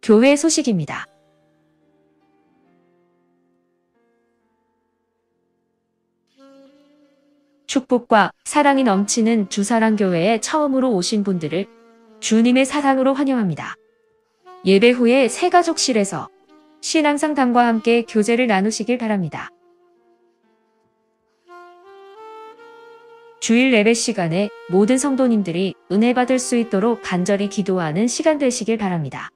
교회 소식입니다. 축복과 사랑이 넘치는 주사랑교회에 처음으로 오신 분들을 주님의 사랑으로 환영합니다. 예배 후에 새가족실에서 신앙상담과 함께 교제를 나누시길 바랍니다. 주일 예배 시간에 모든 성도님들이 은혜 받을 수 있도록 간절히 기도하는 시간 되시길 바랍니다.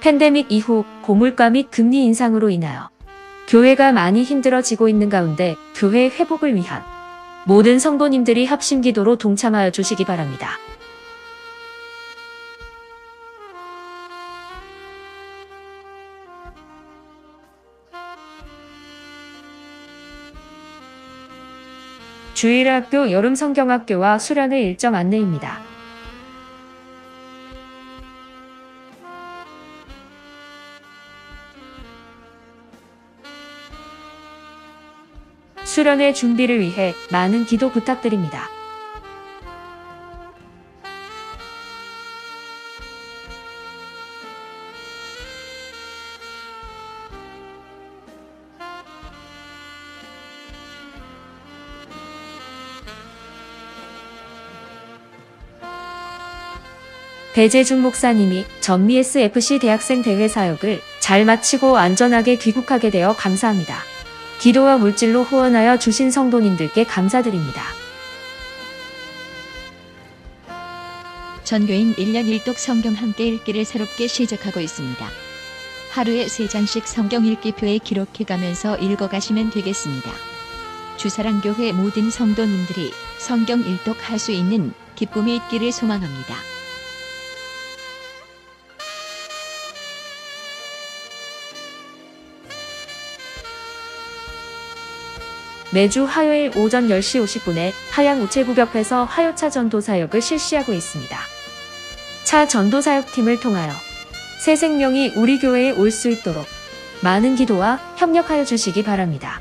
팬데믹 이후 고물가 및 금리 인상으로 인하여 교회가 많이 힘들어지고 있는 가운데 교회 회복을 위한 모든 성도님들이 합심 기도로 동참하여 주시기 바랍니다. 주일학교 여름성경학교와 수련회 일정 안내입니다. 수련회 준비를 위해 많은 기도 부탁드립니다. 배재중 목사님이 전미 SFC 대학생 대회 사역을 잘 마치고 안전하게 귀국하게 되어 감사합니다. 기도와 물질로 후원하여 주신 성도님들께 감사드립니다. 전교인 1년 1독 성경 함께 읽기를 새롭게 시작하고 있습니다. 하루에 3장씩 성경 읽기표에 기록해가면서 읽어가시면 되겠습니다. 주사랑교회 모든 성도님들이 성경 1독 할 수 있는 기쁨이 있기를 소망합니다. 매주 화요일 오전 10시 50분에 하양 우체국옆에서 화요차 전도사역을 실시하고 있습니다. 차 전도사역팀을 통하여 새 생명이 우리 교회에 올 수 있도록 많은 기도와 협력하여 주시기 바랍니다.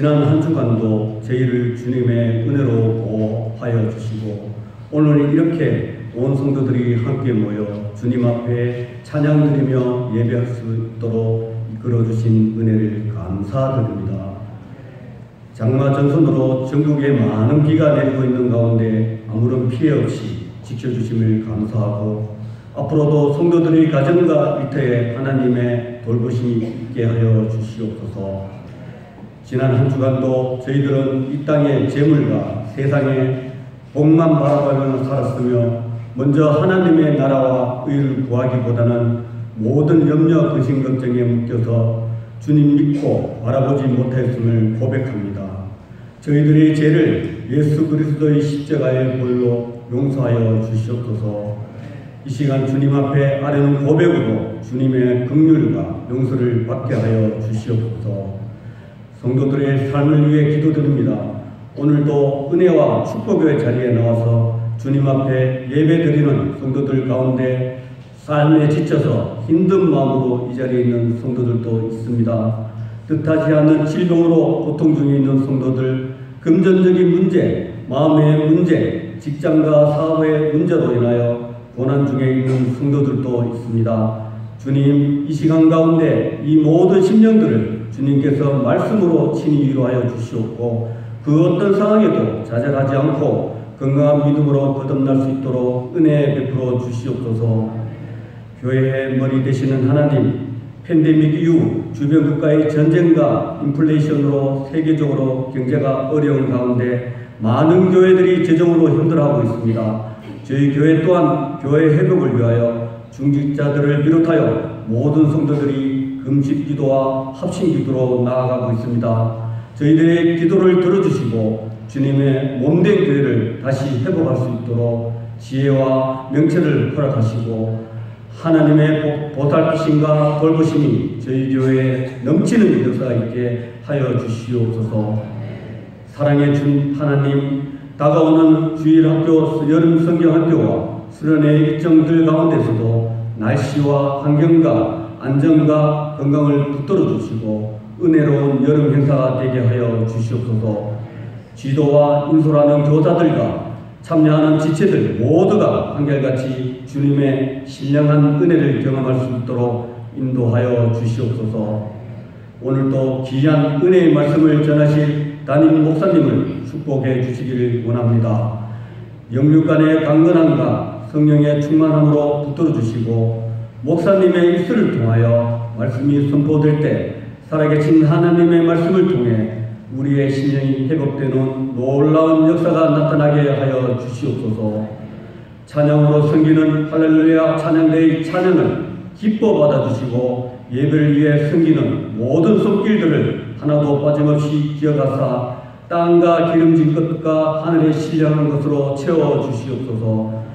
지난 한 주간도 저희를 주님의 은혜로 보호하여 주시고 오늘 이렇게 온 성도들이 함께 모여 주님 앞에 찬양 드리며 예배할 수 있도록 이끌어 주신 은혜를 감사드립니다. 장마 전선으로 전국에 많은 비가 내리고 있는 가운데 아무런 피해 없이 지켜주심을 감사하고 앞으로도 성도들의 가정과 일터에 하나님의 돌보심이 있게 하여 주시옵소서. 지난 한 주간도 저희들은 이 땅의 재물과 세상의 복만 바라보며 살았으며 먼저 하나님의 나라와 의를 구하기보다는 모든 염려, 근심, 걱정에 묶여서 주님 믿고 바라보지 못했음을 고백합니다. 저희들의 죄를 예수 그리스도의 십자가의 보혈로 용서하여 주시옵소서. 이 시간 주님 앞에 아뢰는 고백으로 주님의 긍휼과 용서를 받게 하여 주시옵소서. 성도들의 삶을 위해 기도드립니다. 오늘도 은혜와 축복의 자리에 나와서 주님 앞에 예배드리는 성도들 가운데 삶에 지쳐서 힘든 마음으로 이 자리에 있는 성도들도 있습니다. 뜻하지 않는 질병으로 고통 중에 있는 성도들, 금전적인 문제, 마음의 문제, 직장과 사업의 문제로 인하여 고난 중에 있는 성도들도 있습니다. 주님, 이 시간 가운데 이 모든 심령들을 주님께서 말씀으로 친히 위로하여 주시옵고 그 어떤 상황에도 좌절하지 않고 건강한 믿음으로 거듭날 수 있도록 은혜 베풀어 주시옵소서. 교회의 머리 되시는 하나님, 팬데믹 이후 주변 국가의 전쟁과 인플레이션으로 세계적으로 경제가 어려운 가운데 많은 교회들이 재정으로 힘들어하고 있습니다. 저희 교회 또한 교회 회복을 위하여 중직자들을 비롯하여 모든 성도들이 금식 기도와 합심 기도로 나아가고 있습니다. 저희들의 기도를 들어주시고 주님의 몸된 교회를 다시 회복할 수 있도록 지혜와 명철을 허락하시고 하나님의 보살피심과 돌보심이 저희 교회에 넘치는 역사가 있게 하여 주시옵소서. 사랑해 준 하나님, 다가오는 주일학교, 여름 성경학교와 수련회 일정들 가운데서도 날씨와 환경과 안전과 건강을 붙들어 주시고 은혜로운 여름 행사가 되게 하여 주시옵소서. 지도와 인솔하는 교사들과 참여하는 지체들 모두가 한결같이 주님의 신령한 은혜를 경험할 수 있도록 인도하여 주시옵소서. 오늘도 귀한 은혜의 말씀을 전하실 담임 목사님을 축복해 주시기를 원합니다. 영육간의 강건함과 성령의 충만함으로 붙들어 주시고 목사님의 입술을 통하여 말씀이 선포될 때 살아계신 하나님의 말씀을 통해 우리의 신령이 회복되는 놀라운 역사가 나타나게 하여 주시옵소서. 찬양으로 섬기는 할렐루야 찬양대의 찬양을 기뻐 받아주시고 예배를 위해 섬기는 모든 손길들을 하나도 빠짐없이 기억하사 땅과 기름진 것과 하늘에 신령한 것으로 채워주시옵소서.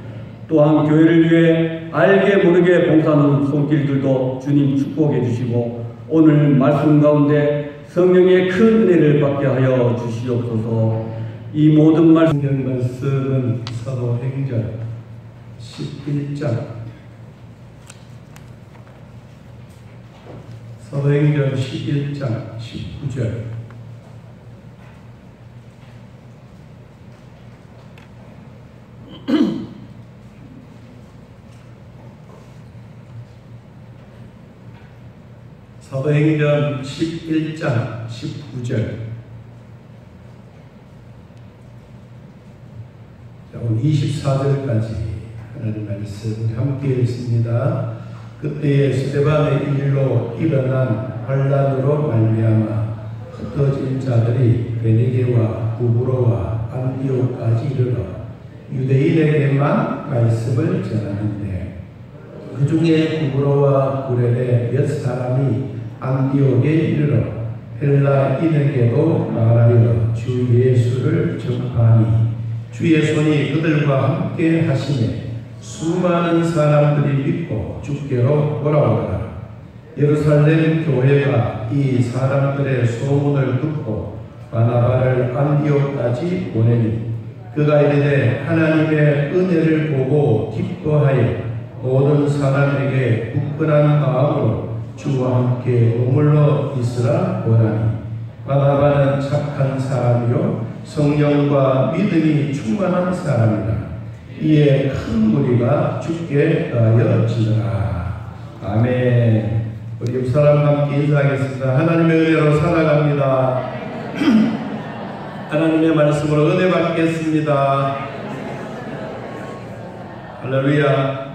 또한 교회를 위해 알게 모르게 봉사하는 손길들도 주님 축복해 주시고 오늘 말씀 가운데 성령의 큰 은혜를 받게 하여 주시옵소서. 이 모든 말씀은 사도행전 11장 사도행전 11장 19절 사도행전 11장 19절 오늘 24절까지 하나님 말씀 함께 읽습니다. 그때에 스데반의 일로 일어난 환란으로 말미암아 흩어진 자들이 베니게와 구브로와 안디옥까지 이르러 유대인에게만 말씀을 전하는데 그 중에 구브로와 구레네 몇 사람이 안디옥에 이르러 헬라인에게도 말하여 주 예수를 전파하니 주의 손이 그들과 함께 하시매 수많은 사람들이 믿고 주께로 돌아오더라. 예루살렘 교회가 이 사람들의 소문을 듣고 바나바를 안디옥까지 보내니 그가 이르되 하나님의 은혜를 보고 기뻐하여 모든 사람에게 굳건한 마음으로 주와 함께 머물러 있으라 원하니 바나바는 착한 사람이요 성령과 믿음이 충만한 사람이라. 이에 큰 무리가 주께 하여지더라. 아멘. 우리 옆 사람 함께 인사하겠습니다. 하나님의 은혜로 살아갑니다. 하나님의 말씀으로 은혜 받겠습니다. 할렐루야.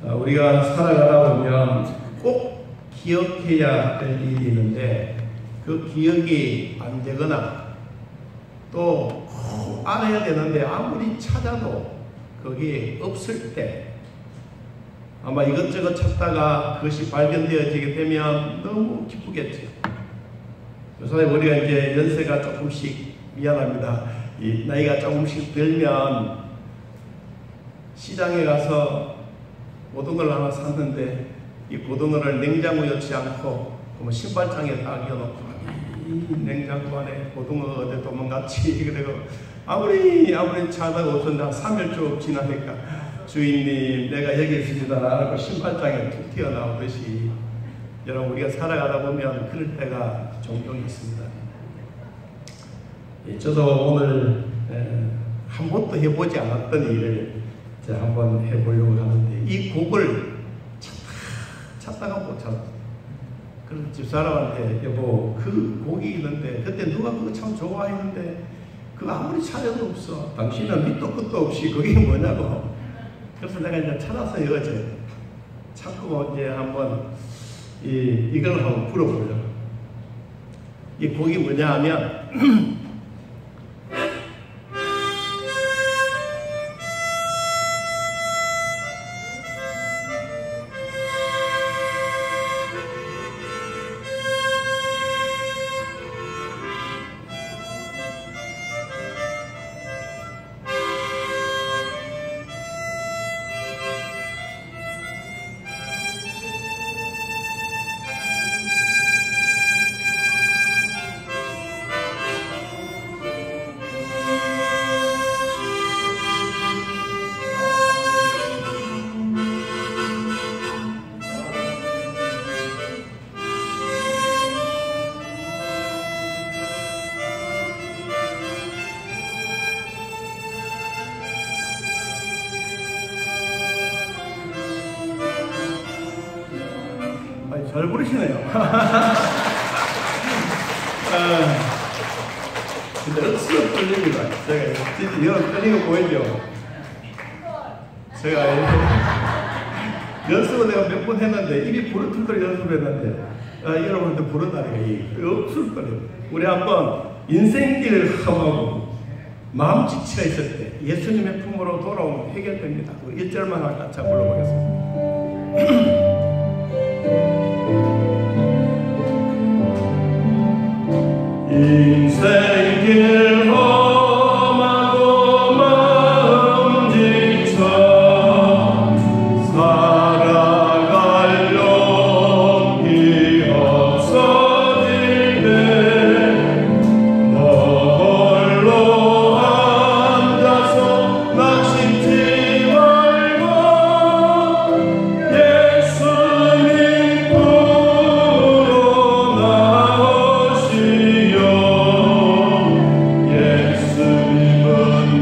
우리가 살아가다 보면 꼭 기억해야 될 일이 있는데 그 기억이 안 되거나 또 알아야 되는데 아무리 찾아도 거기 없을 때 아마 이것저것 찾다가 그것이 발견되어지게 되면 너무 기쁘겠죠. 요새 우리가 이제 연세가 조금씩 미안합니다. 이 나이가 조금씩 들면 시장에 가서 고등어를 하나 샀는데 이 고등어를 냉장고에 넣지 않고 신발장에 딱 넣어놓고 이 냉장고 안에 고등어가 어디 도망갔지. 그리고 아무리 찾아가 없었는데 한 3일 쭉 지나니까 주인님 내가 여기 있습니다 라고 신발장에 툭 튀어나오듯이 여러분 우리가 살아가다 보면 그럴 때가 종종 있습니다. 저도 오늘 한 번도 해보지 않았던 일을 제가 한번 해보려고 하는데 이 곡을 찾다가 못 찾았어요. 그래서 집사람한테 여보 그 곡이 있는데 그때 누가 그거 참 좋아했는데 그거 아무리 찾아도 없어. 당신은 밑도 끝도 없이 그게 뭐냐고. 그래서 내가 이제 찾아서 어제 찾고 이제 한번 이걸 한번 불어보려고. 이 곡이 뭐냐 하면 잘 부르시네요. 근데 억수로 떨립니다. 제가 진짜 여러 떨리는 거 보이죠? 제가 연습을 내가 몇 번 했는데 입이 부르틀거리 연습했는데 여러분한테 부른다니까 억수로 떨려요. 우리 한번 인생길 험하고 마음 지치가 있을 때 예수님의 품으로 돌아오면 해결됩니다. 우리 1절만 같이 불러보겠습니다. 인생길 험하고 마음 지쳐 살아갈 용기 없어질 때 너 홀로 앉아서 낙심치 말고 예수님 품으로 나오시오. 예수님은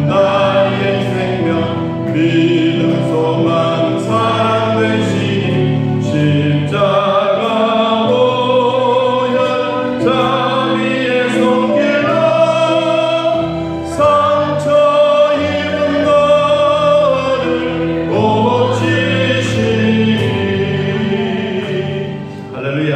나의 생명 믿음 소망 사랑 되시니 십자가 보혈 자비의 손길로 상처 입은 너를 고치시니. 할렐루야.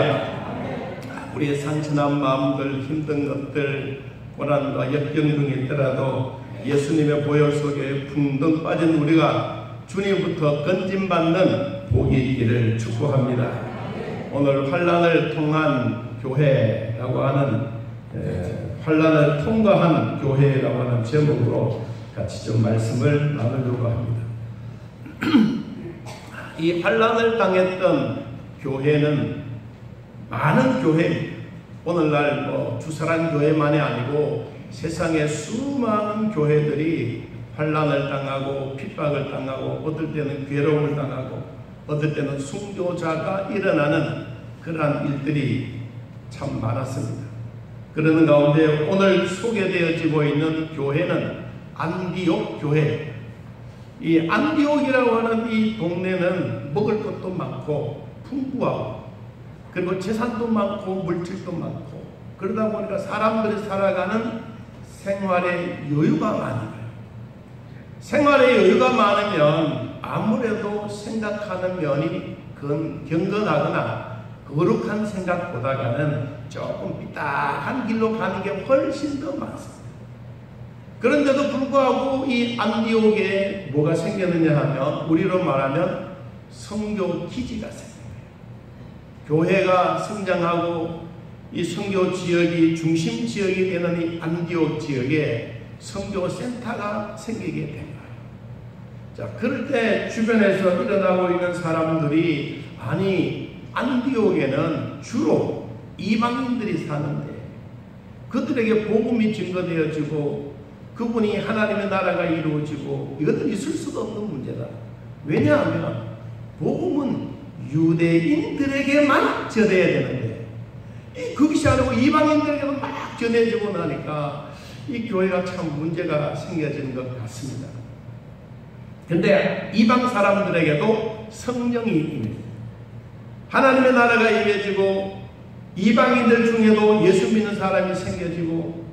우리의 상처난 마음들 힘든 것들 고난과 역경 등이 있더라도 예수님의 보혈 속에 붕덩 빠진 우리가 주님부터 건짐받는 복이 있기를 축복합니다. 오늘 환난을 통한 교회라고 하는 환난을 통과한 교회라고 하는 제목으로 같이 좀 말씀을 나누려고 합니다. 이 환난을 당했던 교회는 많은 교회입니다. 오늘날 주사랑 교회만이 아니고 세상의 수많은 교회들이 환난을 당하고 핍박을 당하고 어떨 때는 괴로움을 당하고 어떨 때는 순교자가 일어나는 그러한 일들이 참 많았습니다. 그러는 가운데 오늘 소개되어지고 있는 교회는 안디옥 교회. 이 안디옥이라고 하는 이 동네는 먹을 것도 많고 풍부하고 그리고 재산도 많고 물질도 많고 그러다 보니까 사람들이 살아가는 생활의 여유가 많아요. 생활의 여유가 많으면 아무래도 생각하는 면이 경건하거나 거룩한 생각보다는 조금 삐딱한 길로 가는 게 훨씬 더 많습니다. 그런데도 불구하고 이 안디옥에 뭐가 생겼느냐 하면 우리로 말하면 선교 기지가 생겨요. 교회가 성장하고 이 선교 지역이 중심 지역이 되는 이 안디옥 지역에 선교 센터가 생기게 된 거예요. 자, 그럴 때 주변에서 일어나고 있는 사람들이 아니 안디옥에는 주로 이방인들이 사는데 그들에게 복음이 증거되어지고 그분이 하나님의 나라가 이루어지고 이것은 있을 수가 없는 문제다. 왜냐하면 복음은 유대인들에게만 전해야 되는데 그것이 아니고 이방인들에게도 막 전해지고 나니까 이 교회가 참 문제가 생겨지는 것 같습니다. 근데 이방 사람들에게도 성령이 임해요. 하나님의 나라가 임해지고 이방인들 중에도 예수 믿는 사람이 생겨지고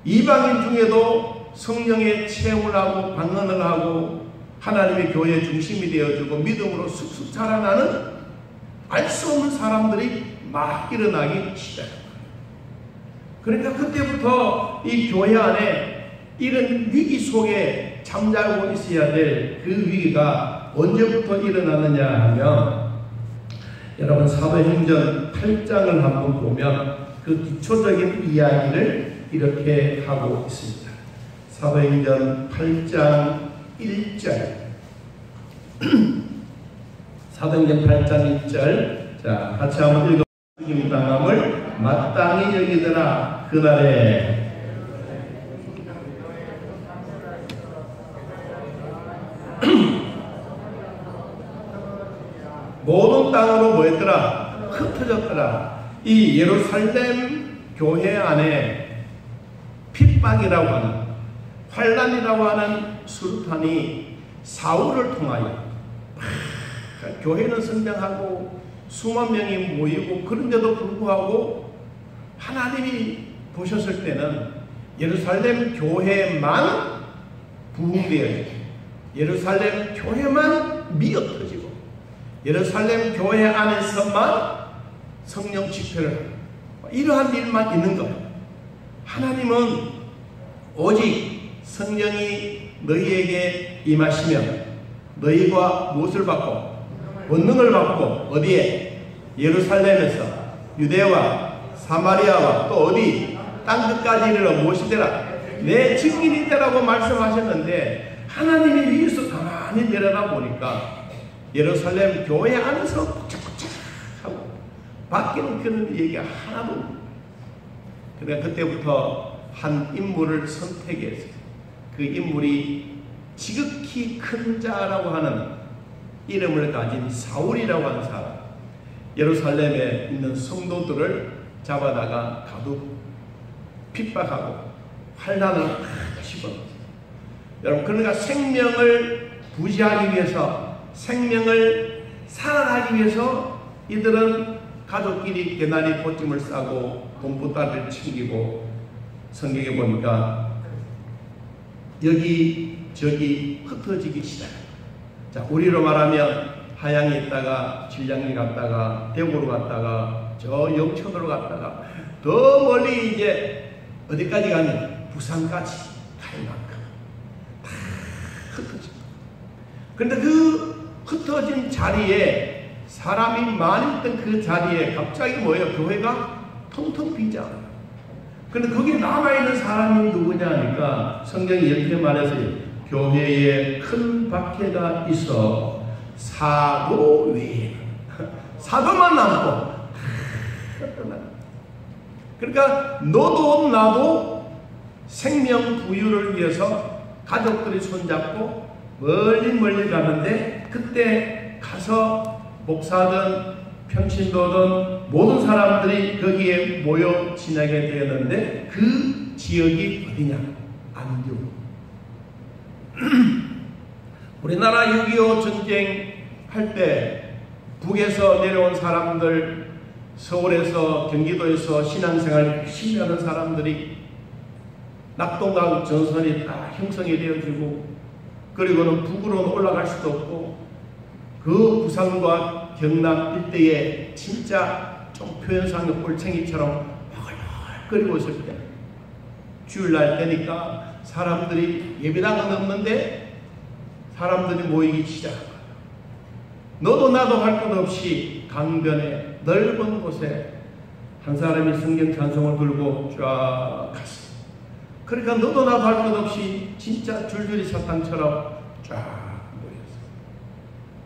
이방인 중에도 성령의 체험을 하고 방언을 하고 하나님의 교회의 중심이 되어주고 믿음으로 쑥쑥 자라나는 알 수 없는 사람들이 막 일어나기 시작합니다. 그러니까 그때부터 이 교회 안에 이런 위기 속에 잠자고 있어야 될 그 위기가 언제부터 일어나느냐 하면 여러분 사도행전 8장을 한번 보면 그 기초적인 이야기를 이렇게 하고 있습니다. 사도행전 8장 1절 사도행전 8장 1절 자 같이 한번 읽어 주님 당함을 마땅히 여기더라. 그날에 모든 땅으로 뭐였더라? 흩어졌더라. 이 예루살렘 교회 안에 핍박이라고 하는 환란이라고 하는 수류탄이 사울을 통하여 교회는 성장하고 수만 명이 모이고 그런데도 불구하고 하나님이 보셨을 때는 예루살렘 교회만 부흥되어지고 예루살렘 교회만 미어터지고 예루살렘 교회 안에서만 성령 집회를 하고 이러한 일만 있는 거예요. 하나님은 오직 성령이 너희에게 임하시면 너희가 무엇을 받고 권능을 받고 어디에? 예루살렘에서 유대와 사마리아와 또 어디? 땅끝까지 이르러 무엇이되라? 내 증인이 되라고 말씀하셨는데 하나님이 위에서 가만히 내려다 보니까 예루살렘 교회 안에서 꾹착꾹착하고 바뀌는 그런 얘기가 하나도 없고 그러니까 그때부터 한 인물을 선택해서 그 인물이 지극히 큰 자라고 하는 이름을 가진 사울이라고 하는 사람 예루살렘에 있는 성도들을 잡아다가 가두 핍박하고 환난을 집어넣었어요. 여러분 그러니까 생명을 부지하기 위해서 생명을 살아나기 위해서 이들은 가족끼리 개나리 보찜을 싸고 돈보따리를 챙기고 성경에 보니까 여기 저기 흩어지기 시작합니다. 자, 우리로 말하면 하양에 있다가 진량리 갔다가 대구로 갔다가 저 영천으로 갔다가 더 멀리 이제 어디까지 가면 부산까지 갈 만큼 다 흩어집니다. 그런데 그 흩어진 자리에 사람이 많이 있던 그 자리에 갑자기 뭐예요? 교회가 텅텅 비지 않아요. 그런데 거기에 남아있는 사람이 누구냐 하니까 성경이 이렇게 말해서 교회에 큰 박해가 있어 사도 외에 사도만 남고 그러니까 너도 나도 생명 부유를 위해서 가족들이 손잡고 멀리 가는데 그때 가서 목사든 평신도든 모든 사람들이 거기에 모여 지나게 되었는데 그 지역이 어디냐? 안교. 우리나라 6.25 전쟁 할 때 북에서 내려온 사람들, 서울에서 경기도에서 신앙생활 열심히 하는 사람들이 낙동강 전선이 다 형성이 되어지고, 그리고는 북으로는 올라갈 수도 없고, 그 부산과 경남 일대에 진짜 좀 표현상의 꼴챙이처럼 끓이고 있을 때, 주일날 되니까 사람들이 예배당은 없는데 사람들이 모이기 시작한 거예요. 너도 나도 할 것 없이 강변에 넓은 곳에 한 사람이 성경 찬송을 들고 쫙 갔어. 그러니까 너도 나도 할 것 없이 진짜 줄줄이 사탕처럼 쫙 모였어.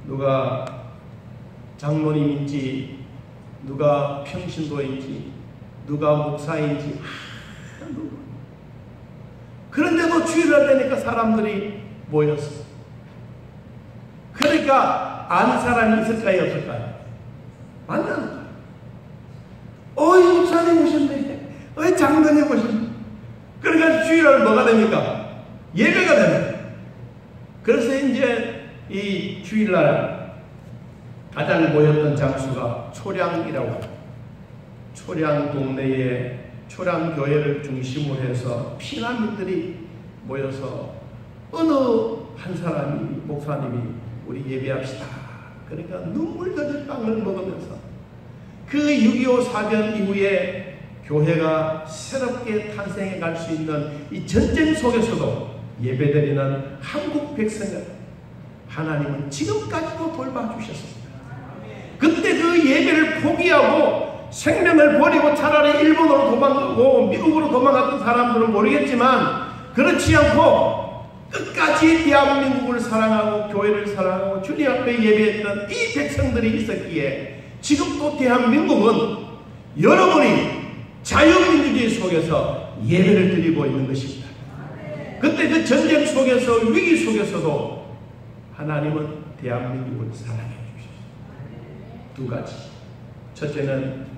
누가 장로님인지, 누가 평신도인지, 누가 목사인지, 누구. 그런데도 주일날 되니까 사람들이 모였어. 그러니까 아는 사람이 있을까요, 없을까요? 만나는 거예요. 어이 목사님 오셨네, 어이 장로님 오셨네. 그러니까 주일날 뭐가 됩니까? 예배가 됩니다. 그래서 이제 이 주일날 가장 모였던 장소가 초량이라고, 초량 동네에 초량교회를 중심으로 해서 피난민들이 모여서 어느 한 사람이, 목사님이 우리 예배합시다. 그러니까 눈물 젖은 빵을 먹으면서 그 6.25 사변 이후에 교회가 새롭게 탄생해 갈 수 있는 이 전쟁 속에서도 예배드리는 한국 백성을 하나님은 지금까지도 돌봐주셨습니다. 그때 그 예배를 포기하고 생명을 버리고 차라리 일본으로 도망가고 미국으로 도망갔던 사람들은 모르겠지만, 그렇지 않고 끝까지 대한민국을 사랑하고 교회를 사랑하고 주님 앞에 예배했던 이 백성들이 있었기에 지금도 대한민국은 여러분이 자유민주주의 속에서 예배를 드리고 있는 것입니다. 그때 그 전쟁 속에서, 위기 속에서도 하나님은 대한민국을 사랑해 주셨습니다. 두 가지. 첫째는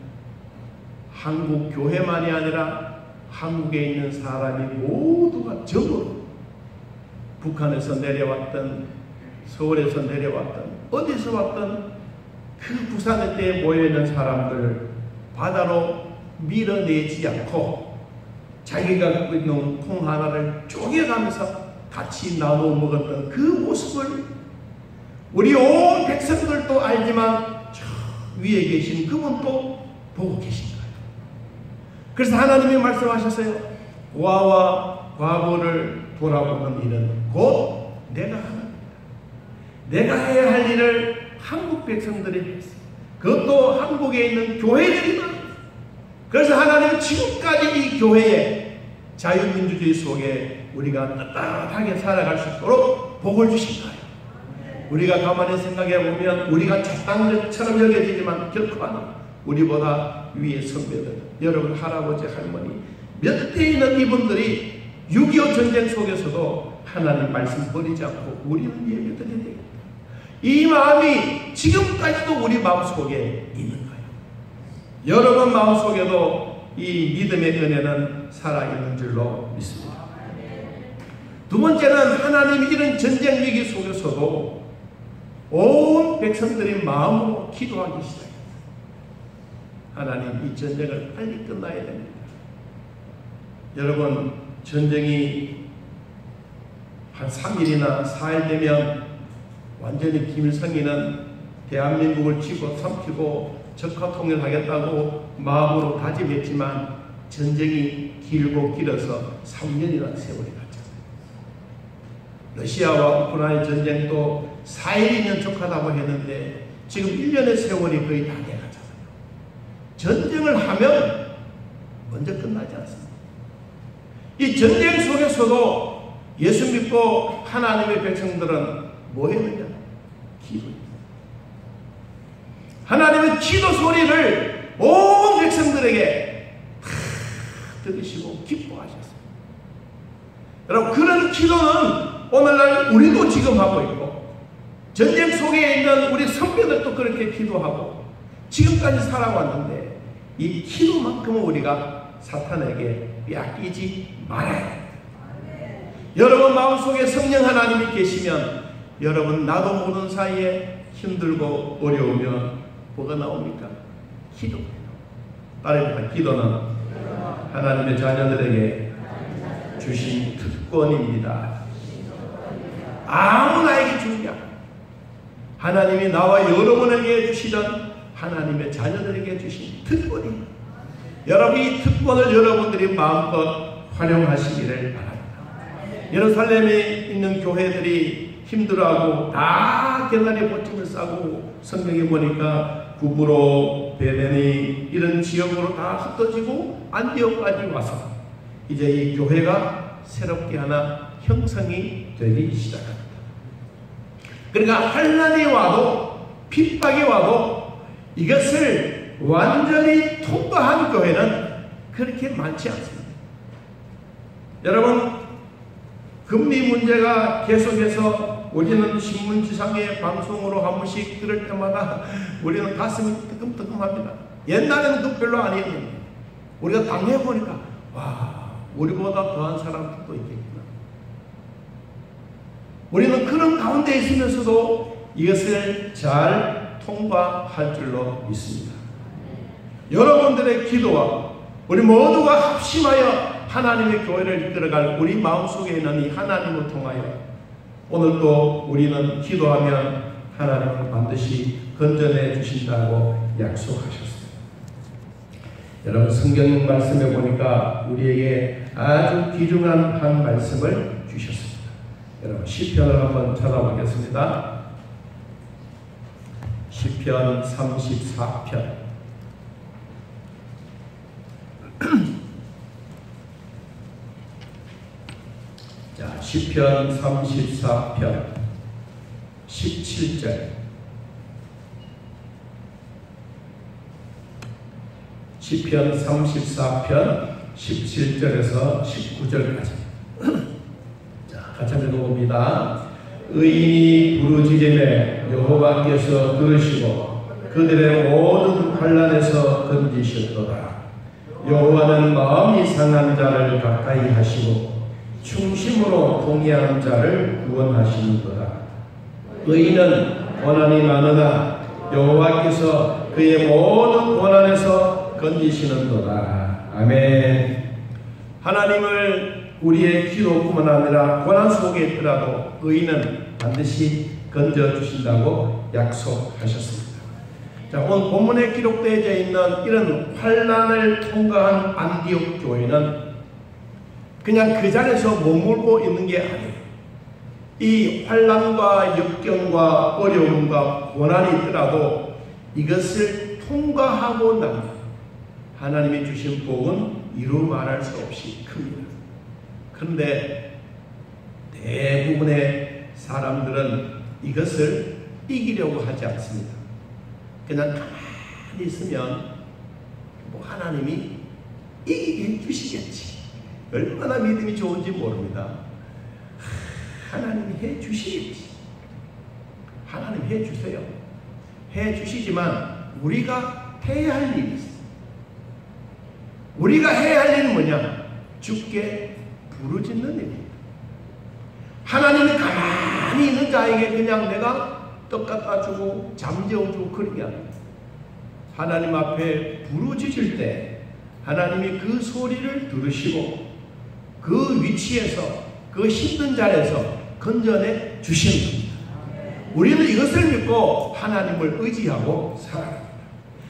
한국 교회만이 아니라 한국에 있는 사람이 모두가 적으로, 북한에서 내려왔던, 서울에서 내려왔던, 어디서 왔던 그 부산에 때 모여있는 사람들 바다로 밀어내지 않고 자기가 갖고 있는 콩 하나를 쪼개가면서 같이 나눠 먹었던 그 모습을 우리 온 백성들도 알지만 저 위에 계신 그분도 보고 계신 거예요. 그래서 하나님이 말씀하셨어요. 고아와 과부를 돌아보는 일은 곧 내가 하는 일이다. 내가 해야 할 일을 한국 백성들이 했어. 그것도 한국에 있는 교회들이다. 그래서 하나님은 지금까지 이 교회에 자유민주주의 속에 우리가 떳떳하게 살아갈 수 있도록 복을 주신 거예요. 우리가 가만히 생각해 보면 우리가 적당처럼 여겨지지만 결코 아니에요. 우리보다 위에 선배들, 여러분 할아버지 할머니 몇 대 있는 이분들이 6.25 전쟁 속에서도 하나님 말씀 버리지 않고 우리는 예배드려야 되겠다. 이 마음이 지금까지도 우리 마음속에 있는 거예요. 여러분 마음속에도 이 믿음의 은혜는 살아있는 줄로 믿습니다. 두 번째는 하나님이 이런 전쟁 위기 속에서도 온 백성들이 마음으로 기도하기 시작했어요. 하나님, 이 전쟁을 빨리 끝나야 됩니다. 여러분, 전쟁이 한 3일이나 4일 되면 완전히 김일성이는 대한민국을 쥐고 삼키고 적화 통일하겠다고 마음으로 다짐했지만 전쟁이 길고 길어서 3년이나 세월이 갔잖아요. 러시아와 우크라이나 전쟁도 4일이면 족하다고 했는데 지금 1년의 세월이 거의 다 돼가잖아요. 전쟁을 하면 먼저 끝나지 않습니다. 이 전쟁 속에서도 예수 믿고 하나님의 백성들은 뭐 했느냐? 기도입니다. 하나님은 기도 소리를 온 백성들에게 다 들으시고 기뻐하셨습니다. 여러분, 그런 기도는 오늘날 우리도 지금 하고 있고 전쟁 속에 있는 우리 선배들도 그렇게 기도하고 지금까지 살아왔는데 이 기도만큼은 우리가 사탄에게 빼앗기지 말아야 합니다. 여러분 마음속에 성령 하나님이 계시면 여러분 나도 모르는 사이에 힘들고 어려우면 뭐가 나옵니까? 기도. 따라해볼까요? 기도는 하나님의 자녀들에게 주신 특권입니다. 아무나에게 주는 게 아니에요. 하나님이 나와 여러분에게 주시던 하나님의 자녀들에게 주신 특권입니다. 여러분 이 특권을 여러분들이 마음껏 활용하시기를 바랍니다. 예루살렘에 있는 교회들이 힘들어하고 다 갤라리 보침을 싸고 성경에 보니까 구브로, 베레니 이런 지역으로 다 흩어지고 안디옥까지 와서 이제 이 교회가 새롭게 하나 형성이 되기 시작합니다. 그러니까 환난이 와도 핍박이 와도 이것을 완전히 통과한 교회는 그렇게 많지 않습니다. 여러분 금리 문제가 계속해서 우리는 신문지상의 방송으로 한 번씩 들을 때마다 우리는 가슴이 뜨끔뜨끔합니다. 옛날에는 그 별로 아니었는데 우리가 당해보니까 와 우리보다 더한 사람들도 있겠구나. 우리는 그런 가운데 있으면서도 이것을 잘 통과할 줄로 믿습니다. 여러분들의 기도와 우리 모두가 합심하여 하나님의 교회를 이끌어갈 우리 마음속에 있는 이 하나님을 통하여 오늘도 우리는 기도하면 하나님은 반드시 건져내 주신다고 약속하셨습니다. 여러분 성경 말씀에 보니까 우리에게 아주 귀중한 한 말씀을 주셨습니다. 여러분 시편을 한번 찾아보겠습니다. 시편 34편 자, 시편 34편 17절 시편 34편 17절에서 19절까지 자, 같이 한번 읽어봅니다. 의인이 부르짖음에 여호와께서 들으시고 그들의 모든 환난에서 건지셨도다. 여호와는 마음이 상한 자를 가까이 하시고 충심으로 동의하는 자를 구원하시는도다. 의인은 고난이 많으나 여호와께서 그의 모든 고난에서 건지시는도다. 아멘. 하나님을 우리의 기도뿐만 아니라 고난 속에 있더라도 의인은 반드시 건져주신다고 약속하셨습니다. 자, 오늘 본문에 기록되어 있는 이런 환난을 통과한 안디옥 교회는 그냥 그 자리에서 머물고 있는 게 아니에요. 이 환난과 역경과 어려움과 고난이 있더라도 이것을 통과하고 나면 하나님이 주신 복은 이루 말할 수 없이 큽니다. 그런데 대부분의 사람들은 이것을 이기려고 하지 않습니다. 그냥 가만히 있으면 뭐 하나님이 이기게 해주시겠지. 얼마나 믿음이 좋은지 모릅니다. 하나님이 해주시겠지. 하나님 해주세요. 해주시지만 우리가 해야 할 일이 있어요. 우리가 해야 할 일은 뭐냐? 주께 부르짖는 일입니다. 하나님이 가만히 있는 자에게 그냥 내가 떡 갖다 주고 잠재워주고 그런 게 아닙니다. 하나님 앞에 부르짖을 때 하나님이 그 소리를 들으시고 그 위치에서 그 힘든 자리에서 건져내 주시는 겁니다. 우리는 이것을 믿고 하나님을 의지하고 살아갑니다.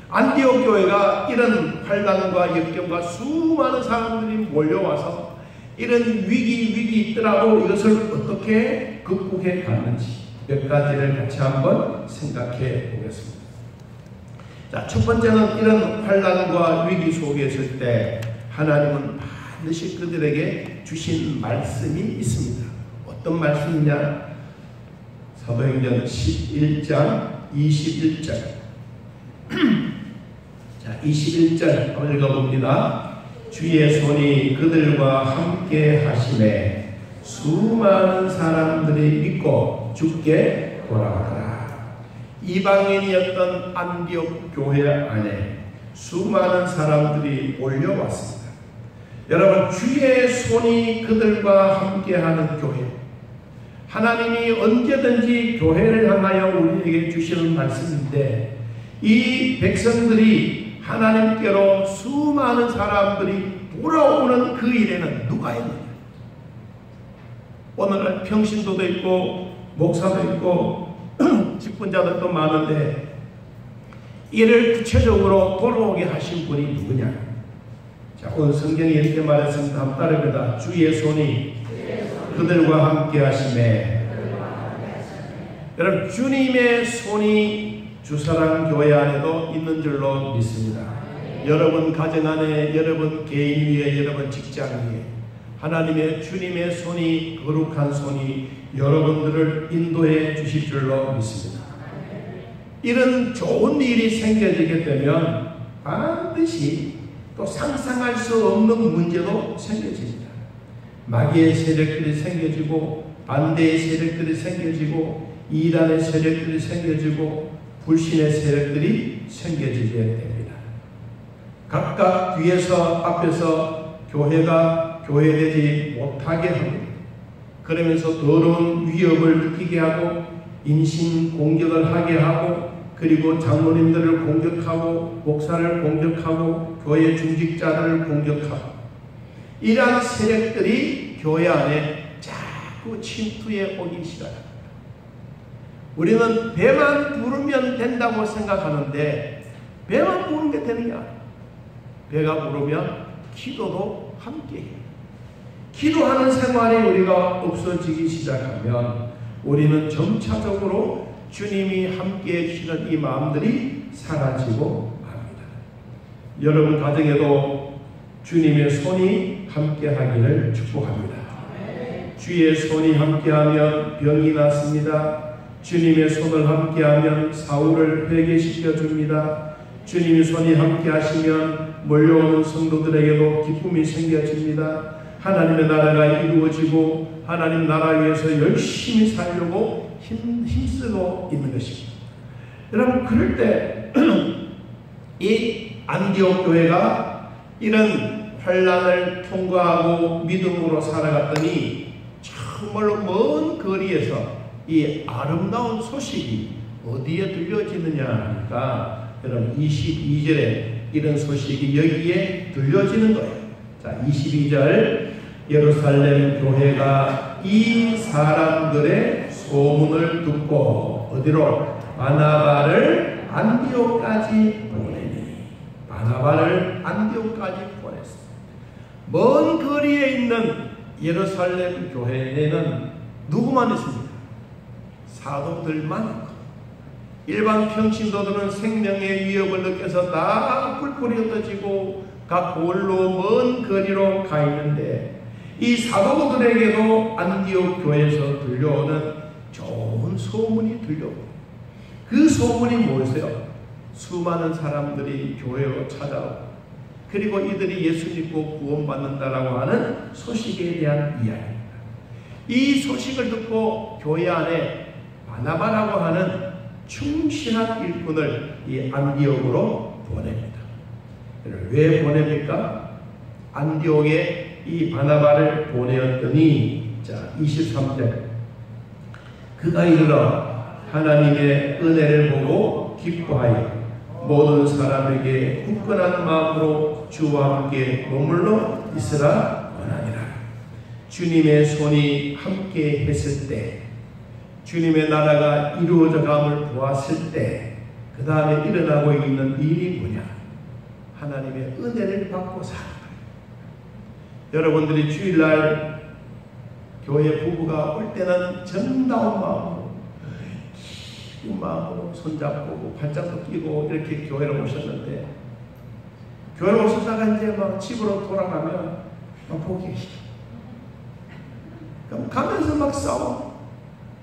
안디옥 교회가 이런 환난과 역경과 수많은 사람들이 몰려와서 이런 위기 있더라도 이것을 어떻게 극복해 갔는지 몇 가지를 같이 한번 생각해 보겠습니다. 자, 첫 번째는 이런 환난과 위기 속에 있을 때 하나님은 반드시 그들에게 주신 말씀이 있습니다. 어떤 말씀이냐? 사도행전 11장 21절 자, 21절 한번 읽어봅니다. 주의 손이 그들과 함께 하심에 수많은 사람들이 믿고 주께 돌아가더라. 이방인이었던 안디옥 교회 안에 수많은 사람들이 몰려왔습니다. 여러분, 주의 손이 그들과 함께하는 교회, 하나님이 언제든지 교회를 향하여 우리에게 주시는 말씀인데, 이 백성들이 하나님께로 수많은 사람들이 돌아오는 그 일에는 누가 있느냐? 오늘날 평신도도 있고 목사도 있고 직분자들도 많은데, 이를 구체적으로 돌아오게 하신 분이 누구냐? 자, 오늘 성경이 이렇게 말했습니다. 한번 따라해보자. 주의 손이 그들과 함께 하심에. 여러분, 주님의 손이 주사랑교회 안에도 있는 줄로 믿습니다. 여러분 가정 안에, 여러분 개인 위에, 여러분 직장 위에 하나님의 주님의 손이, 거룩한 손이 여러분들을 인도해 주실 줄로 믿습니다. 이런 좋은 일이 생겨지게 되면 반드시 또 상상할 수 없는 문제도 생겨집니다. 마귀의 세력들이 생겨지고, 반대의 세력들이 생겨지고, 이단의 세력들이 생겨지고, 불신의 세력들이 생겨지게 됩니다. 각각 뒤에서 앞에서 교회가 교회되지 못하게 합니다. 그러면서 더러운 위협을 느끼게 하고, 인신 공격을 하게 하고, 그리고 장로님들을 공격하고, 목사를 공격하고, 교회 중직자들을 공격하고, 이러한 세력들이 교회 안에 자꾸 침투해 오기 시작합니다. 우리는 배만 부르면 된다고 생각하는데, 배만 부르는 게 되는 게 아니에요. 배가 부르면 기도도 함께해요. 기도하는 생활이 우리가 없어지기 시작하면 우리는 점차적으로 주님이 함께 해주시는 이 마음들이 사라지고 맙니다. 여러분 가정에도 주님의 손이 함께하기를 축복합니다. 주의 손이 함께하면 병이 낫습니다. 주님의 손을 함께하면 사울을 회개시켜 줍니다. 주님의 손이 함께하시면 몰려오는 성도들에게도 기쁨이 생겨집니다. 하나님의 나라가 이루어지고 하나님 나라 위해서 열심히 살려고 힘쓰고 있는 것입니다. 여러분, 그럴 때 이 안디옥 교회가 이런 환난을 통과하고 믿음으로 살아갔더니 정말로 먼 거리에서 이 아름다운 소식이 어디에 들려지느냐 하니까, 여러분 22절에 이런 소식이 여기에 들려지는 거예요. 자, 22절, 예루살렘 교회가 이 사람들의 소문을 듣고 어디로? 바나바를 안디옥까지 보내니. 바나바를 안디옥까지 보냈습니다. 먼 거리에 있는 예루살렘 교회에는 누구만 있습니까? 사도들만 있고, 일반 평신도들은 생명의 위협을 느껴서 다 뿔뿔이 흩어지고 각 골로 먼 거리로 가 있는데, 이 사도들에게도 안디옥 교회에서 들려오는 좋은 소문이 들려오고, 그 소문이 뭐였어요? 수많은 사람들이 교회로 찾아오고, 그리고 이들이 예수 믿고 구원받는다라고 하는 소식에 대한 이야기입니다. 이 소식을 듣고 교회 안에 바나바라고 하는 충실한 일꾼을 이 안디옥으로 보냅니다. 왜 보냅니까? 안디옥에 이 바나바를 보내었더니, 자 23절, 그가 이르러 하나님의 은혜를 보고 기뻐하여 모든 사람에게 굳건한 마음으로 주와 함께 머물러 있으라 원하니라. 주님의 손이 함께 했을 때, 주님의 나라가 이루어져감을 보았을 때, 그 다음에 일어나고 있는 일이 뭐냐? 하나님의 은혜를 받고 살아가요. 여러분들이 주일날 교회 부부가 올 때는 정다운 마음으로, 기쁜 마음으로 손잡고 팔짱도 끼고 이렇게 교회로 오셨는데, 교회로 오셨다가 이제 막 집으로 돌아가면 막 보기 싫어. 그럼 가면서 막 싸워.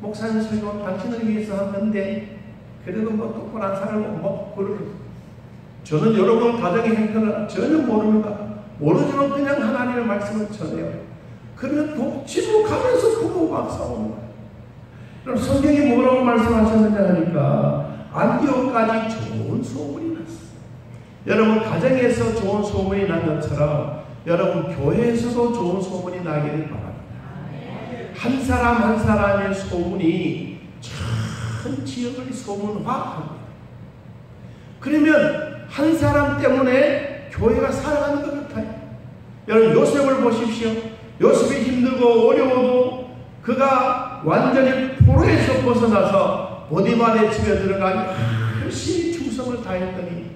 목사님 설교 당신을 위해서 한 건데 그래도 뭐 똑바로 안 살고 뭐 그러고. 저는 여러분 가정의 형편을 전혀 모릅니다. 모르지만 그냥 하나님의 말씀을 전해요. 그러면 집으로 가면서 부부가 싸우는 거예요. 그럼 성경이 뭐라고 말씀하셨느냐 하니까, 안디옥까지 좋은 소문이 났어요. 여러분 가정에서 좋은 소문이 난 것처럼 여러분 교회에서도 좋은 소문이 나기를 바랍니다. 한 사람 한 사람의 소문이 전 지역을 소문화합니다. 그러면 한 사람 때문에 교회가 살아가는 것 같아요. 여러분 요셉을 보십시오. 요셉이 힘들고 어려워도 그가 완전히 포로에서 벗어나서 보디발의 집에 들어가 열심히 충성을 다했더니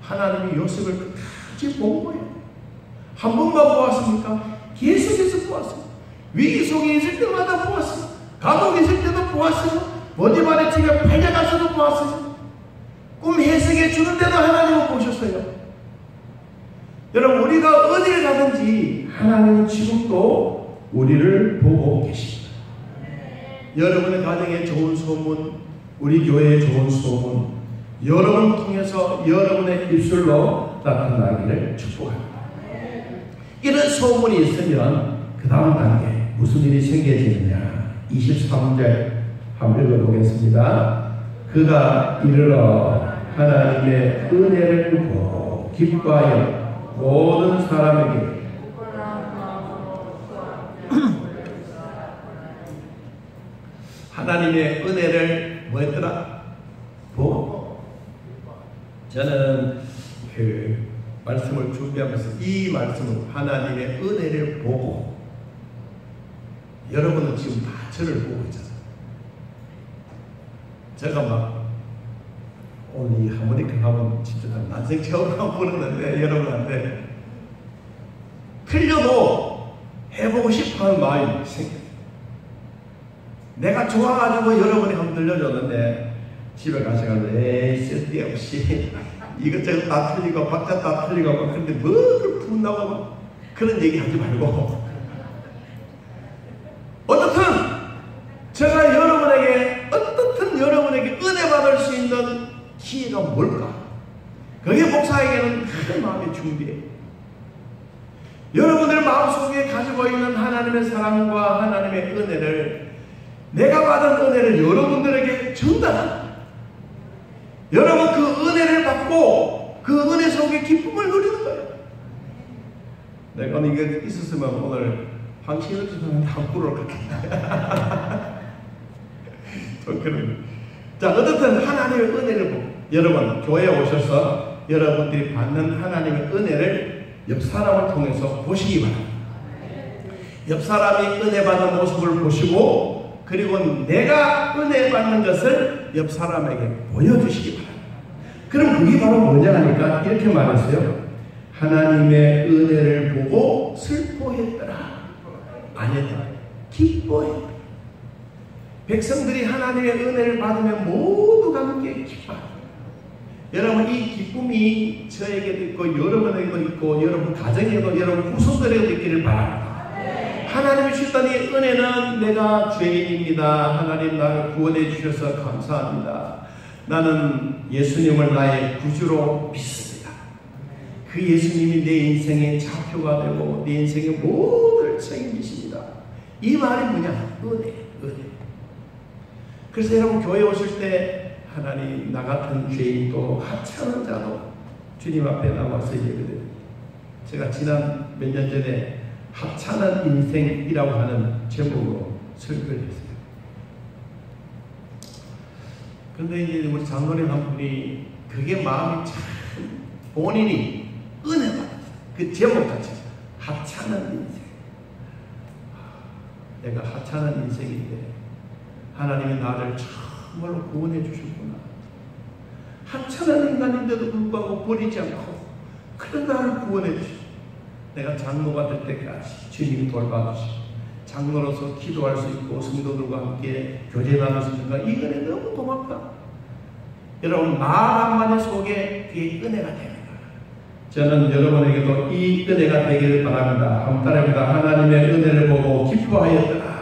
하나님이 요셉을 끝까지 본 거예요. 한 번만 보았습니까? 계속해서 보았어요. 위기 속에 있을 때마다 보았어요. 감옥에 있을 때도 보았어요. 보디발의 집에 팔려가서도 보았어요. 꿈 해석해 주는데도 하나님을 보셨어요. 여러분 우리가 어디를 가든지 하나님은 지금도 우리를 보고 계십니다. 여러분의 가정에 좋은 소문, 우리 교회에 좋은 소문, 여러분을 통해서 여러분의 입술로 나타나기를 축복합니다. 이런 소문이 있으면 그 다음 단계 무슨 일이 생겨지느냐. 23절 한번 읽어보겠습니다. 그가 이르러 하나님의 은혜를 보고 기뻐하여 모든 사람에게 하나님의 은혜를 뭐였더라? 보고. 저는 그 말씀을 준비하면서 이 말씀을 하나님의 은혜를 보고, 여러분은 지금 다 저를 보고 있잖아요. 제가 막 오늘 이 하모니카 하면 진짜 난생 처음 부르는데 여러분한테 틀려도 해보고 싶어하는 마음이 생겨요. 내가 좋아가지고 여러분이 한번 들려줬는데 집에 가셔가지고 에이 쓸데없이 이것저것 다 틀리고 박자 다 틀리고 막 그런데 뭐를 푼다고 막 그런 얘기 하지 말고 어떻든 제가 어떻든 여러분에게 은혜 받을 수 있는 기회가 뭘까? 그게 목사에게는 큰 마음의 준비예요. 여러분들 마음속에 가지고 있는 하나님의 사랑과 하나님의 은혜를, 내가 받은 은혜를 여러분들에게 전달합니다. 여러분 그 은혜를 받고 그 은혜 속에 기쁨을 누리는 거예요. 내가 이게 있었으면 오늘 황신을 주면 다 부러울 것 같아. 자, 어쨌든 하나님의 은혜를 보고 여러분 교회에 오셔서 여러분들이 받는 하나님의 은혜를 옆 사람을 통해서 보시기 바랍니다. 옆 사람이 은혜 받는 모습을 보시고, 그리고 내가 은혜 받는 것을 옆 사람에게 보여주시기 바랍니다. 그럼 그게 바로 뭐냐 하니까 이렇게 말했어요. 하나님의 은혜를 보고 슬퍼했더라. 아니다. 기뻐했더라. 백성들이 하나님의 은혜를 받으면 모두가 함께 기뻐합니다. 여러분 이 기쁨이 저에게도 있고 여러분에게도 있고 여러분 가정에도 여러분 후손들에게도 있기를 바랍니다. 하나님이 주셨던 이 은혜는 내가 죄인입니다. 하나님 나를 구원해 주셔서 감사합니다. 나는 예수님을 나의 구주로 믿습니다. 그 예수님이 내 인생의 좌표가 되고 내 인생의 모든 책임지십니다. 이 말이 뭐냐? 은혜. 그래서 여러분 교회 오실 때 하나님 나 같은 죄인도 하찮은 자도 주님 앞에 나와서 예배드립니다. 제가 지난 몇 년 전에 하찮은 인생이라고 하는 제목으로 설교를 했어요. 그런데 이제 우리 장로님 한 분이 그게 마음이 참 본인이 은혜 받았어요. 그 제목 자체가 하찮은 인생. 내가 하찮은 인생인데 하나님이 나를 정말로 구원해 주셨구나. 하찮은 인간인데도 불구하고 버리지 않고 그런 나를 구원해 주시고, 내가 장로가 될 때까지 주님이 돌봐주시고 장로로서 기도할 수 있고 성도들과 함께 교제 나눌 수 있는가, 이 은혜 너무 고맙다. 여러분 말 한마디 속에 그게 은혜가 됩니다. 저는 여러분에게도 이 은혜가 되기를 바랍니다. 한번 따라해봅니다. 하나님의 은혜를 보고 기뻐하였더라.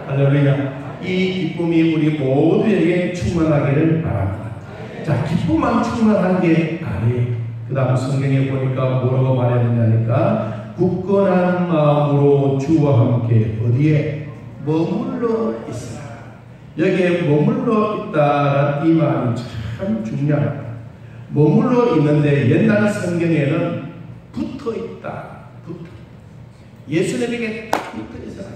할렐루야. 이 기쁨이 우리 모두에게 충만하기를 바랍니다. 자, 기쁨만 충만한 게 아니에요. 그 다음 성경에 보니까 뭐라고 말했느냐니까 굳건한 마음으로 주와 함께 어디에 머물러 있으라. 여기에 머물러 있다라는 이 말이 참 중요합니다. 머물러 있는데 옛날 성경에는 붙어 있다. 예수님에게 붙어 있어요.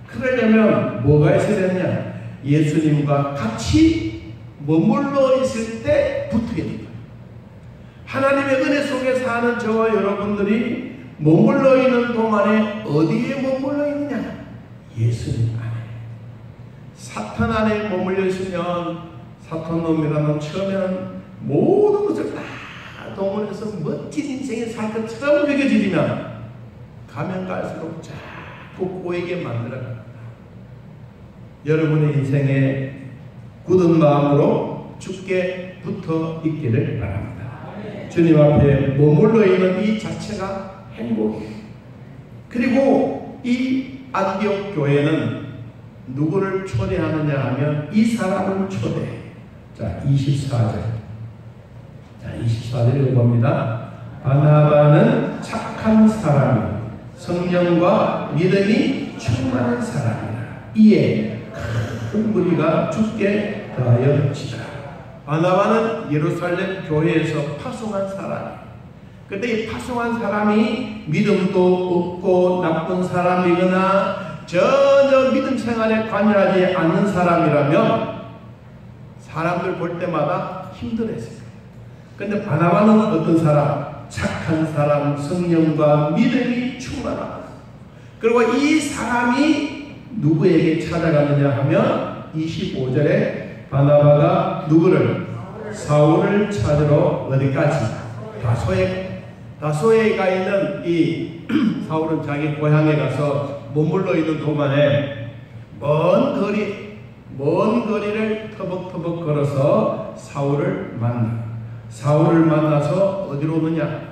그러려면 뭐가 있어야 되느냐? 예수님과 같이 머물러 있을 때 붙어 있는 거예요. 하나님의 은혜 속에 사는 저와 여러분들이 머물러 있는 동안에 어디에 머물러 있느냐? 예수님 안에. 사탄 안에 머물러 있으면 사탄 놈이라는 처음에는 모든 것을 다 동원해서 멋진 인생을 살 것처럼 여겨지면 가면 갈수록 자꾸 꼬이게 만들어갑니다. 여러분의 인생에 굳은 마음으로 주께 붙어 있기를 바랍니다. 주님 앞에 머물러 있는 이 자체가 행복이에요. 그리고 이 안디옥 교회는 누구를 초대하느냐 하면 이 사람을 초대해요. 자, 24절. 자, 24절 읽어봅니다. 바나바는 착한 사람이요 성령과 믿음이 충만한 사람이라. 이에 큰 무리가 주께 더하여지더라. 바나바는 예루살렘 교회에서 파송한 사람이에요. 근데 이 파송한 사람이 믿음도 없고 나쁜 사람이거나 전혀 믿음 생활에 관여하지 않는 사람이라면 사람들 볼 때마다 힘들었어요. 근데 바나바는 어떤 사람? 착한 사람, 성령과 믿음이 충만하다. 그리고 이 사람이 누구에게 찾아가느냐 하면 25절에 바나바가 누구를? 사울을 찾으러 어디까지? 다소에 가 있는 이 사울은 자기 고향에 가서 머물러 있는 동안에 먼 거리를 터벅터벅 걸어서 사울을 만나서 어디로 오느냐?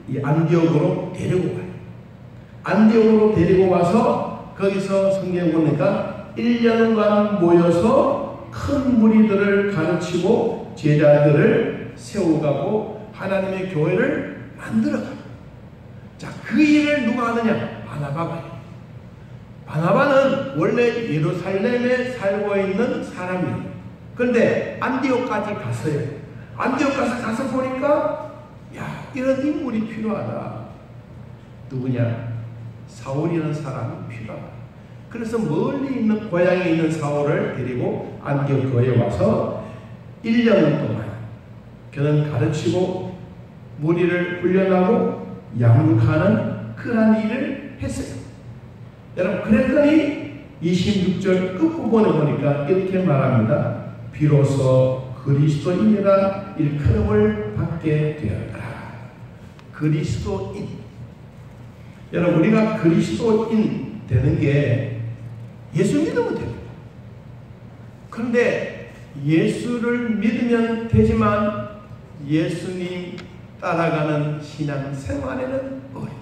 이 안디옥으로 데리고 가요. 안디옥으로 데리고 와서 거기서 성경 보니까 1년간 모여서 큰 무리들을 가르치고 제자들을 세워가고 하나님의 교회를 만들어가요. 자, 그 일을 누가 하느냐? 바나바가 해요. 바나바는 원래 예루살렘에 살고 있는 사람이에요. 그런데 안디옥까지 갔어요. 안디옥 가서 보니까 야, 이런 인물이 필요하다. 누구냐? 사울이라는 사람이 필요하다. 그래서 멀리 있는 고향에 있는 사울을 데리고 안디옥 교회에 와서 1년 동안 그는 가르치고 무리를 훈련하고 양육하는 그런 일을 했어요. 여러분, 그랬더니 26절 끝부분에 보니까 이렇게 말합니다. 비로소 그리스도인이라 일컬음을 받게 되었다. 그리스도인. 여러분, 우리가 그리스도인 되는 게 예수 믿으면 됩니다. 그런데 예수를 믿으면 되지만 예수님 따라가는 신앙 생활에는 어려워요.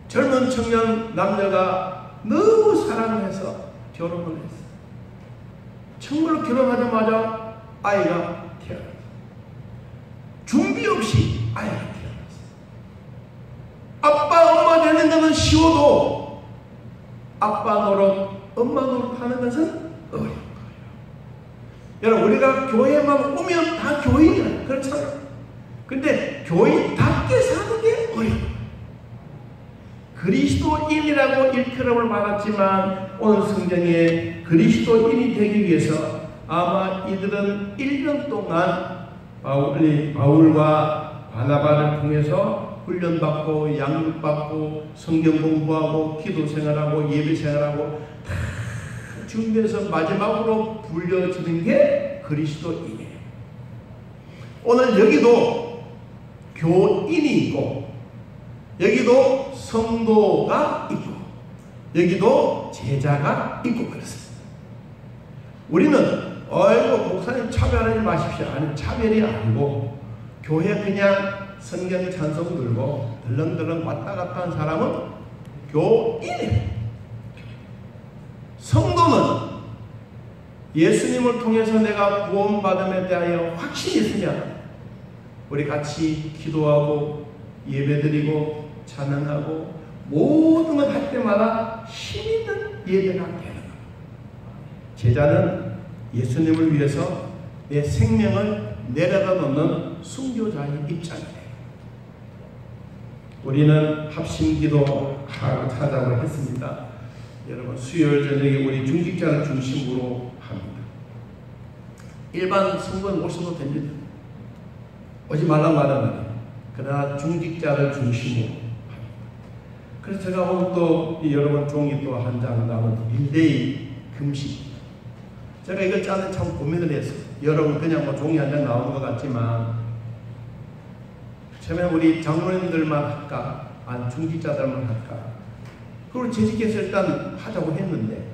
젊은 청년 남녀가 너무 사랑을 해서 결혼을 했어요. 정말로 결혼하자마자 아이가 태어났어요. 준비 없이 아이가 태어났어요. 아빠 엄마 되는 것은 쉬워도 아빠 노릇 엄마 노릇 하는 것은 어려운 거예요. 여러분, 우리가 교회만 오면 다 교인이야. 그렇잖아요. 근데 교인답게 사는 게 어려워요. 그리스도인이라고 일컬음을 받았지만 오늘 성경에 그리스도인이 되기 위해서 아마 이들은 1년 동안 바울과 바나바를 통해서 훈련받고 양육받고 성경 공부하고 기도 생활하고 예배 생활하고 다 준비해서 마지막으로 불려지는 게 그리스도인이에요. 오늘 여기도 교인이 있고 여기도 성도가 있고 여기도 제자가 있고 그렇습니다. 우리는 목사님 차별하지 마십시오. 아니, 차별이 아니고 교회 그냥 성경 찬송 들고 덜렁덜렁 왔다 갔다 한 사람은 교인이에요. 성도는 예수님을 통해서 내가 구원받음에 대하여 확신이 있으면 우리 같이 기도하고 예배드리고 찬양하고 모든 걸 할 때마다 힘있는 예배가 되는 거예요. 제자는 예수님을 위해서 내 생명을 내려다 놓는 순교자의 입장이에요. 우리는 합심기도 하자고 했습니다. 여러분, 수요일 저녁에 우리 중직자를 중심으로 합니다. 일반 성도는 오셔도 됩니다. 오지 말란 말은 아니에요. 그러나 중직자를 중심으로 합니다. 그래서 제가 오늘 또 여러분 종이 또 한 장 남은 1대2 금식. 제가 이걸 짜는 참 고민을 했어요. 여러분 그냥 뭐 종이 한 장 나오는 것 같지만 처음에 우리 장로님들만 할까? 안 중직자들만 할까? 그걸 재직해서 일단 하자고 했는데,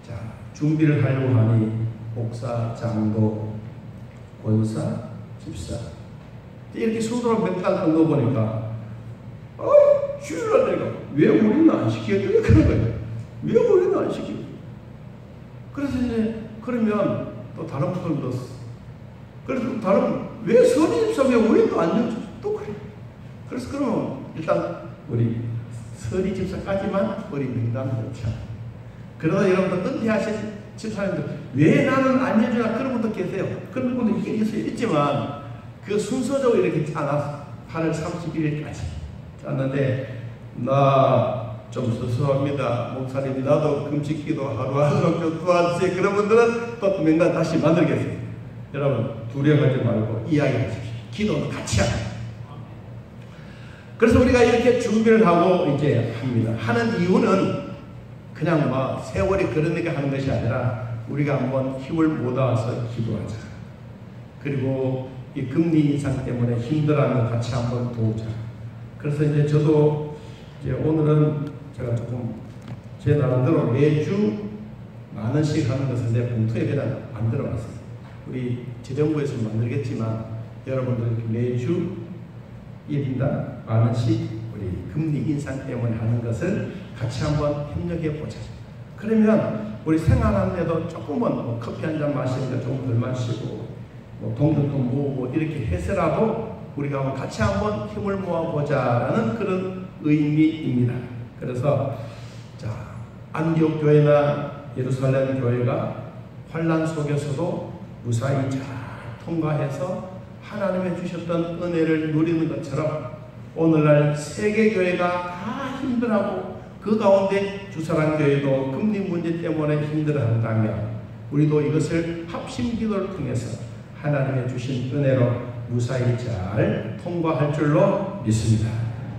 자, 준비를 하려고 하니 목사, 장로, 권사, 집사 이렇게 수도를 몇 달 한 거 보니까 주일날 내가 왜 우리는 안 시켜줘요? 그런 거예요. 왜 우리는 안 시켜줘요? 그래서 이제 그러면 또 다른 분들 넣었어. 그래서 다른 왜 서리집사 왜 우리도 안 넣어줘? 또 그래. 그래서 그러면 일단 우리 서리집사까지만 우리 명단을 넣자. 그러다 여러분들 은퇴하신 집사님들 왜 나는 안 해주나 그런 분도 계세요. 그런 분도 있지만 그 순서적으로 이렇게 짜놨어. 8월 31일까지 짰는데 나 좀 서서합니다. 목사님 나도 금식기도 하루하루 좀 도와주세요. 그런 분들은 또 명단 다시 만들겠어요. 여러분 두려워하지 말고 이야기하십시오. 기도는 같이 하고. 그래서 우리가 이렇게 준비를 하고 이제 합니다. 하는 이유는 그냥 뭐 세월이 그러니까 하는 것이 아니라 우리가 한번 힘을 모아서 기도하자. 그리고 이 금리 인상 때문에 힘들어하는 거 같이 한번 도우자. 그래서 이제 저도 이제 오늘은 제가 조금 제 나름대로 매주 10,000원씩 하는 것을 내 봉투에 그냥 안 들어갔어요. 우리 지정부에서 만들겠지만 여러분들 매주 1인당 10,000원씩 우리 금리 인상 때문에 하는 것을 같이 한번 협력해 보자. 그러면 우리 생활하는데도 조금은 뭐 커피 한 잔 마시니까 좀 덜 마시고 뭐 동전도 모으고 이렇게 해서라도 우리가 같이 한번 힘을 모아보자라는 그런 의미입니다. 그래서 자, 안디옥 교회나 예루살렘 교회가 환난 속에서도 무사히 잘 통과해서 하나님의 주셨던 은혜를 누리는 것처럼 오늘날 세계 교회가 다 힘들어하고 그 가운데 주사랑교회도 금리 문제 때문에 힘들어한다면 우리도 이것을 합심기도를 통해서 하나님의 주신 은혜로 무사히 잘 통과할 줄로 믿습니다.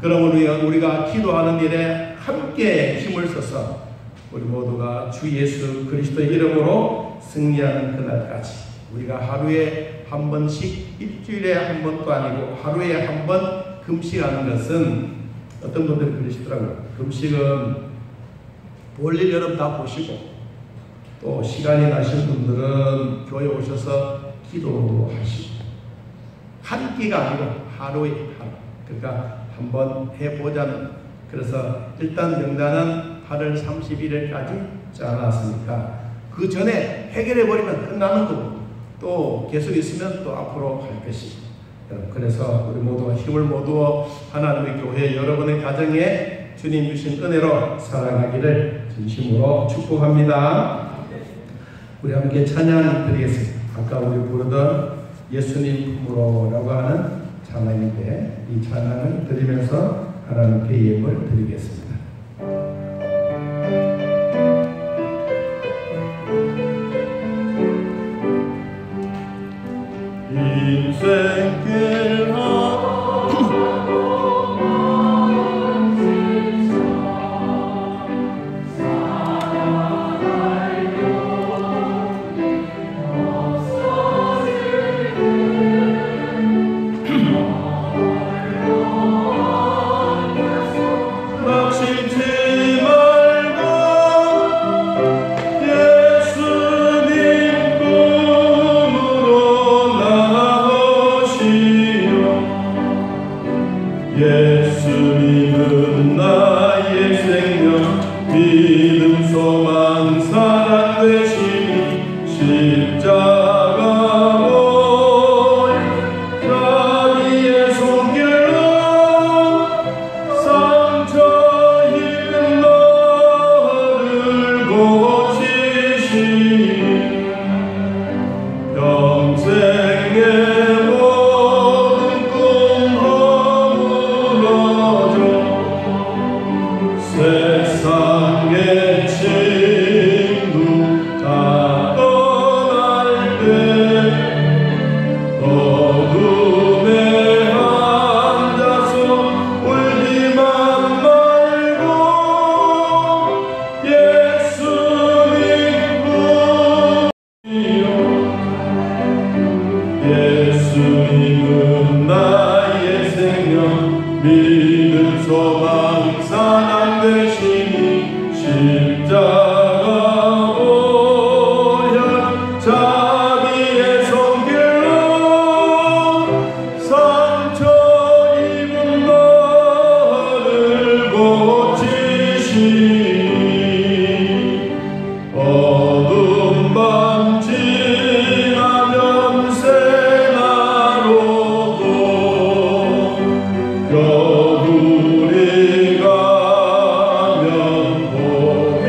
그러므로 우리가 기도하는 일에 함께 힘을 써서 우리 모두가 주 예수 그리스도의 이름으로 승리하는 그날까지 우리가 하루에 한 번씩 일주일에 한 번도 아니고 하루에 한 번 금식하는 것은 어떤 분들이 그러시더라고요. 금식은 볼일 여러분 다 보시고 또 시간이 나신 분들은 교회 오셔서 기도도 하시고 한 끼가 아니고 하루에 하루. 그러니까 한번 해보자는. 그래서 일단 명단은 8월 31일까지 짜놨으니까 그 전에 해결해버리면 끝나는 거고 또 계속 있으면 또 앞으로 할 것이고. 그래서 우리 모두가 힘을 모두어 하나님의 교회 여러분의 가정에 주님 주신 은혜로 살아가기를 진심으로 축복합니다. 우리 함께 찬양 드리겠습니다. 아까 우리 부르던 예수님 품으로라고 하는 찬양인데 이 찬양을 드리면서 하나님께 예물 드리겠습니다. 인생길 낚시 소망 사랑 되시니 십자가 오현 자비의 손길로 상처 입은 너를 고치시니 어두운 밤 지나면 새나로도 겨울이 가면 봄이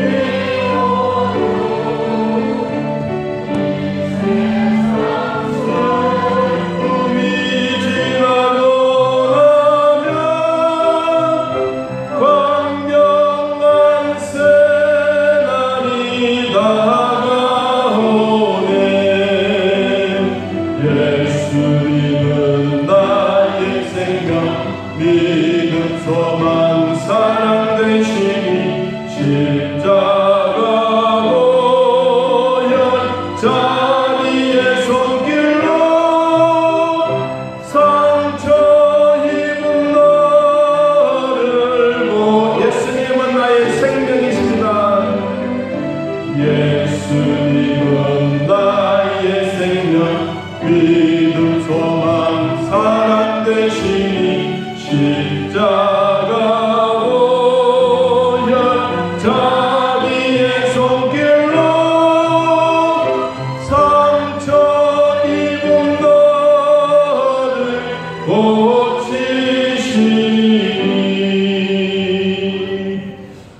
꿈이 지나고 나면 광명한 새날이 다가오네. 예수님은 나의 생각 믿음 소망 사랑 되시니 십자가 오현 자비의 손길로 상처 입은 너를 예수님은 나의 생명이십니다. 예수님은 나의 생명 믿음 소망 사랑 되시니 십자가 오현 자비의 손길로 상처 입은 너를 고치시니.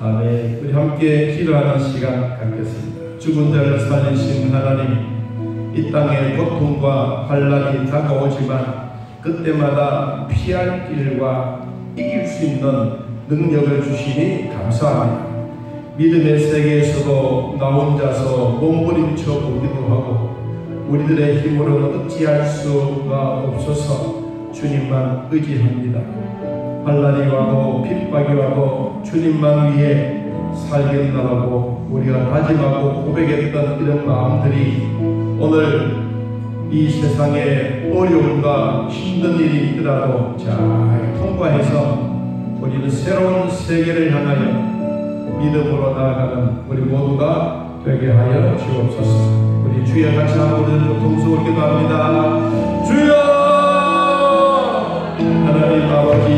아멘. 우리 함께 기도하는 시간 갖겠습니다. 죽은 자를 살리신 하나님, 이 땅에 고통과 환란이 다가오지만 그때마다 피할 길과 이길 수 있는 능력을 주시니 감사합니다. 믿음의 세계에서도 나 혼자서 몸부림쳐 보기도 하고 우리들의 힘으로는 어찌할 수가 없어서 주님만 의지합니다. 환란이 와도 핍박이 와도 주님만 위해 살겠나라고 우리가 다짐하고 고백했던 이런 마음들이 오늘 이 세상에 어려움과 힘든 일이 있더라도 잘 통과해서 우리는 새로운 세계를 향하여 믿음으로 나아가는 우리 모두가 되게 하여 주옵소서. 우리 주여 같이 한번 동성으로 기도합니다. 주여 하나님 아버지,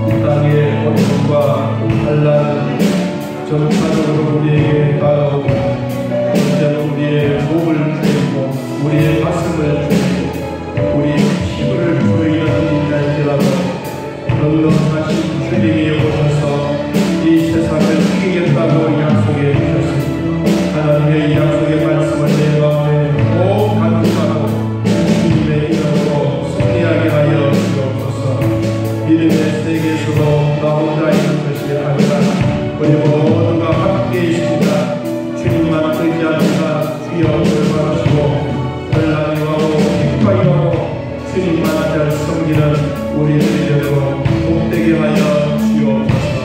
이 땅의 고통과 환난은 전파적으로 우리에게 다가오고 언제는 우리의 몸을 주이고 우리의 가슴을 주이고 우리의 피부를 주이는 일일지라도 넉넉하신 주님이 오셔서 이 세상을 이기겠다고 약속해 주셨습니다. 하나님의 이 약속의 말씀을 내 마음에 꼭 간직하고 주님의 이름으로 승리하게 하여 주옵소서. 믿음의 세계에서도 나 혼자 있는 것이 아니라 우리 모두가 함께 있습니다. 주님만 의지합니다. 주여 돌봐주시고 환난이 와도 핍박이 와도 주님만 잘 섬기는 우리들이 되도록 복되게 하여 주옵소서.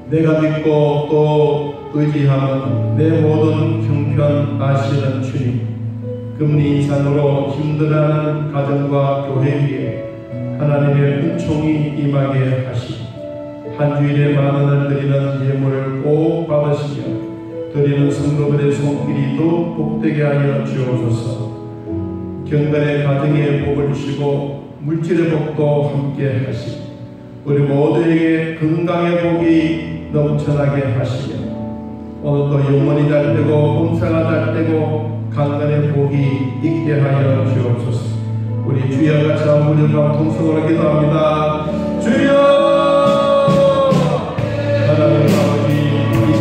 내가 믿고 또 의지하는 내 모든 형편 아시는 주님, 금리 인상으로 힘들어하는 가정과 교회 위에 하나님의 은총이 임하게 하시고 한 주일에 만원을 드리는 예물을 꼭 받으시며 드리는 성도들의 손길이 더 복되게 하여 주옵소서. 경건의 가정에 복을 주시고 물질의 복도 함께 하시고 우리 모두에게 건강의 복이 넘쳐나게 하시며 오늘도 영혼이 잘되고 봉사가 잘되고 강건의 복이 있게 하여 주옵소서. 우리 주여 같이 한번 통성으로 기도합니다. 주여 하나님 아버지, 이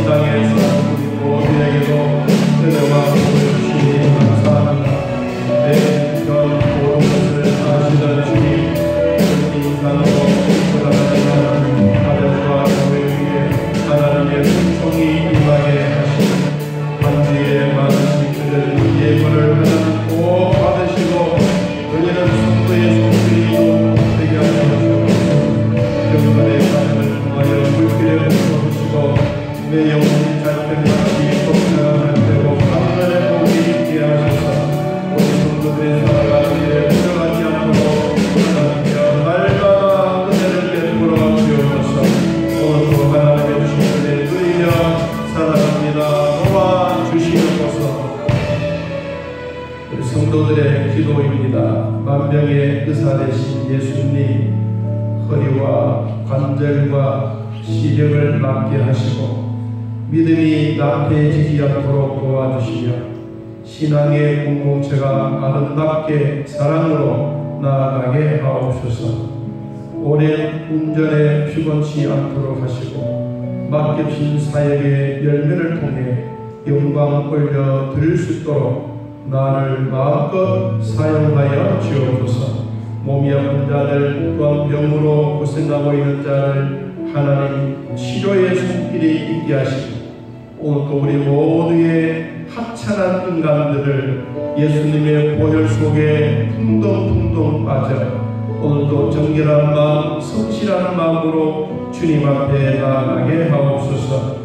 땅에서 우리 모두에게도 은혜와 복을 주시니 감사합니다. 내 전 모든 것을 아시는 주님, 인상으로 돌아가시는 가정과 교회 위에 하나님의 은총이 임하게 하시고 한 주에 많은 식구들 예물을 하나님 꼭 받으시고 드리는 성도의 손길이 또 되게 하시옵소서. 허리와 관절과 시력을 낫게 하시고 믿음이 낙해지지 않도록 도와주시며 신앙의 공동체가 아름답게 사랑으로 나아가게 하옵소서. 오랜 운전에 피곤치 않도록 하시고 맡겨진 사역의 열매를 통해 영광 올려 드릴 수 있도록 나를 마음껏 사용하여 주옵소서. 몸이 아픈 자들 또한 병으로 고생하고 있는 자를 하나님 치료의 손길이 있게 하시고 오늘도 우리 모두의 하찮은 인간들을 예수님의 보혈 속에 풍덩풍덩 빠져 오늘도 정결한 마음, 성실한 마음으로 주님 앞에 나아가게 하옵소서.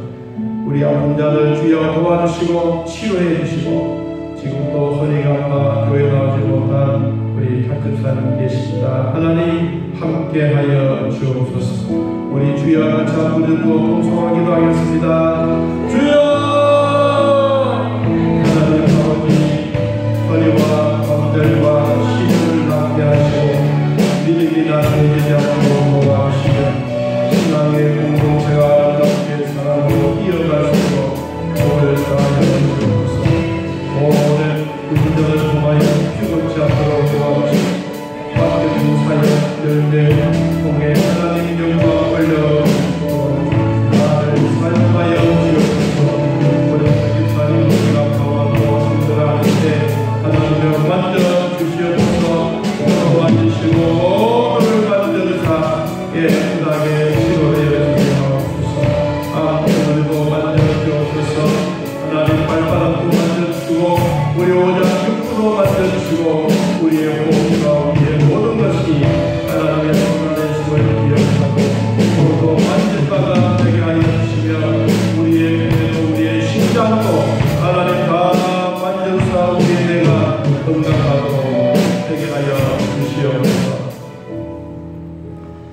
우리 아픈 자들 주여 도와주시고 치료해 주시고 지금도 허리가 아파 교회 나오지 못한 우리 탁급사님 계십니다. 하나님 함께하여 주옵소서. 우리 주여 같이 부르고 동성하기도 하겠습니다. 주여! 하나님 아버지 허리와 관절과 시력을 낫게 하시고 믿음이 나태해지지 않도록 도와주시며 신앙의 공동체가 아름답게 사랑으로 이어갈 수 있도록 도를 다하여 주옵소서. 오늘 운전을 통하여 피곤치 않도록 도와주시고 맡겨진 사역 열매 통해 하나님 영광 올려주시고 나를 사용하여 주옵소서. 우리 기사님 우리가 강화도 성들하는데 하나님을 만져주시옵소서. 오늘 만지시고 오늘 만져주사 깨끗하게 치료해 주시옵소서. 오늘도 만져주옵소서. 하나님 발바닥도 만져주시고 우리 오장 육부도 만져주시고 우리의 호흡과 우리의 모든 것이 하나님의 선한의 힘을 기억하고 오늘도 만질 바가 되게 하여 주시며 우리의 뇌도 우리의 심장도 하나님 다 만져주사 우리의 뇌가 건강하도록 되게 하여 주시옵소서.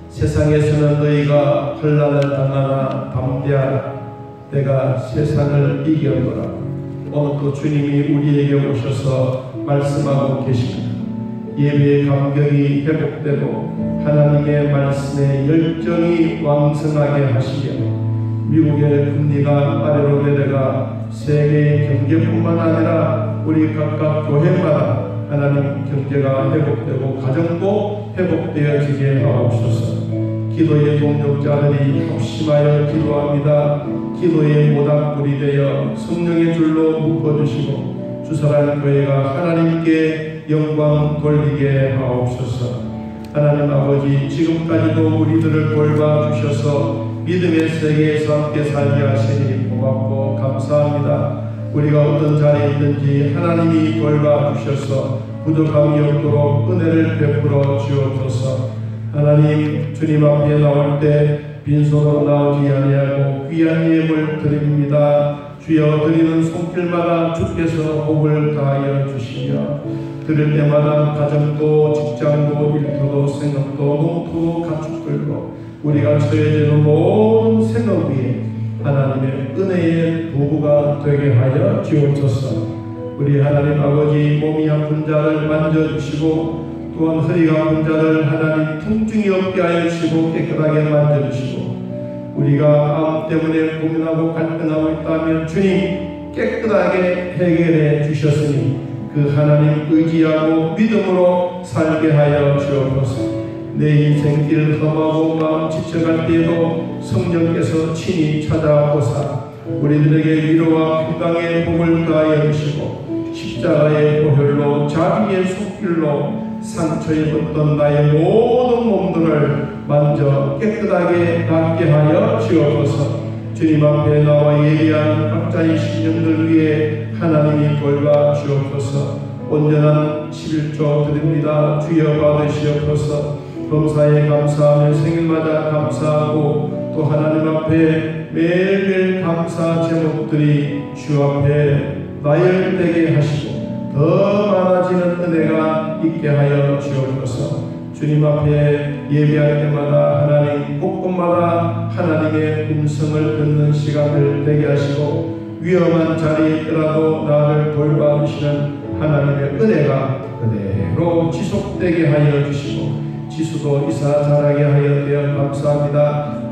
세상에서는 너희가 환난을 당하나 담대하라. 내가 세상을 이겨노라. 오늘도 주님이 우리에게 오셔서 말씀하고 계십니다. 예배의 감격이 회복되고 하나님의 말씀에 열정이 왕성하게 하시며 미국의 금리가 아래로 내려가 세계의 경제뿐만 아니라 우리 각각 교회마다 하나님 경제가 회복되고 가정도 회복되어지게 하옵소서. 기도의 동력자들이 합심하여 기도합니다. 기도의 모닥불이 되어 성령의 줄로 묶어주시고 주사랑 교회가 하나님께 영광 돌리게 하옵소서. 하나님 아버지 지금까지도 우리들을 돌봐주셔서 믿음의 세계에서 함께 살게 하시니 고맙고 감사합니다. 우리가 어떤 자리에 있든지 하나님이 돌봐주셔서 부족함이 없도록 은혜를 베풀어 주옵소서. 하나님 주님 앞에 나올 때 빈손으로 나오지 아니하고 귀한 예물 드립니다. 주여 드리는 손길마다 주께서 복을 다하여 주시며 들을 때마다 가정도 직장도 일터도 생업도 농토도 가축들도 우리가 처해지는 모든 생업 위에 하나님의 은혜의 도구가 되게 하여 주옵소서. 우리 하나님 아버지 몸이 아픈 자를 만져주시고 또한 허리가 아픈 자를 하나님 통증이 없게 하여 주시고 깨끗하게 만져주시고 우리가 암 때문에 고민하고 갈등하고 있다면 주님 깨끗하게 해결해 주셨으니 그 하나님 의지하고 믿음으로 살게 하여 주옵소서. 내 인생길 험하고 마음 지쳐갈 때에도 성령께서 친히 찾아오사 우리들에게 위로와 평강의 복을 다하여 주시고 십자가의 보혈로 자비의 손길로 상처 입었던 나의 모든 몸들을 만져 깨끗하게 낫게 하여 주옵소서. 주님 앞에 나와 예리한 각자의 신령들 위해 하나님이 돌봐 주옵소서. 온전한 11조 드립니다. 주여 받으시옵소서. 범사에 감사하며 생일마다 감사하고 또 하나님 앞에 매일매일 감사 제목들이 주 앞에 나열되게 하시고 더 많아지는 은혜가 있게 하여 주옵소서. 주님 앞에 예배할 때마다 하나님 곳곳마다 하나님의 음성을 듣는 시간을 되게 하시고 위험한 자리에 있더라도 나를 돌봐주시는 하나님의 은혜가 그대로 지속되게 하여 주시고 지수도 이사 자라게 하여 되어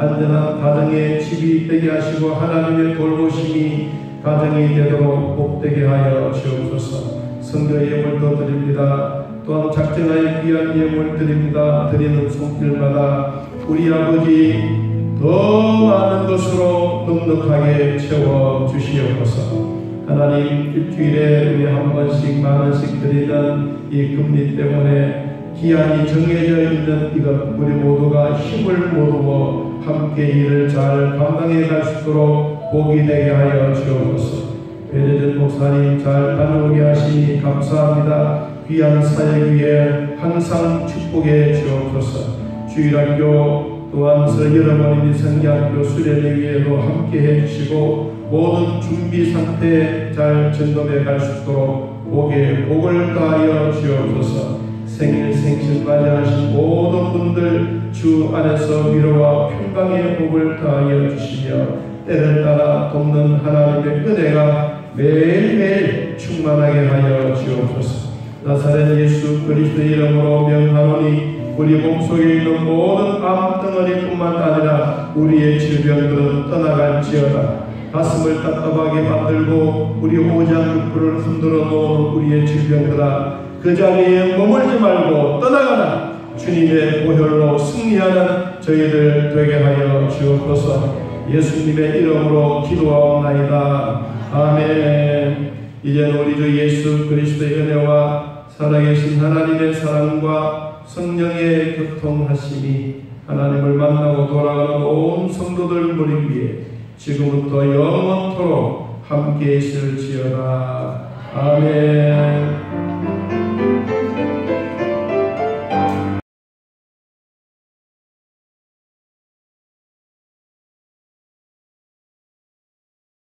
안전한 가정의 집이 되게 하시고 하나님의 돌보심이 가정이 되도록 복되게 하여 주옵소서. 선교 예물도 드립니다. 또한 작정하여 귀한 예물 드립니다. 드리는 손길마다 우리 아버지 더 많은 것으로 넉넉하게 채워 주시옵소서. 하나님, 일주일에 우리 한 번씩 만 원씩 드리는 이 금리 때문에 기한이 정해져 있는 이것 우리 모두가 힘을 모으고 함께 일을 잘 감당해 갈 수 있도록 복이 되게 하여 주옵소서. 배재전 목사님 잘 다녀오게 하시니 감사합니다. 귀한 사역 위에 항상 축복해 주옵소서. 주일학교 또한 여러분이 성경학교 수련회 위에도 함께 해주시고 모든 준비 상태 잘 전dom해 갈 수 있도록 복을 다하여 주옵소서. 생일 생신 맞이하신 모든 분들 주 안에서 위로와 평강의 복을 다하여 주시며 때를 따라 돕는 하나님의 은혜가 매일매일 충만하게 하여 주옵소서. 나사렛 예수 그리스도의 이름으로 명하노니 우리 몸속에 있는 모든 암덩어리뿐만 아니라 우리의 질병들은 떠나갈지어다. 가슴을 답답하게 만들고 우리 오장육부를 흔들어 놓은 우리의 질병들아, 그 자리에 머물지 말고 떠나가라. 주님의 보혈로 승리하는 저희들 되게 하여 주옵소서. 예수님의 이름으로 기도하옵나이다. 아멘. 이제는 우리 주 예수 그리스도의 은혜와 살아계신 하나님의 사랑과 성령의 교통하심이 하나님을 만나고 돌아가는 온 성도들 머리 위에 지금부터 영원토록 함께 있을지어다. 아멘.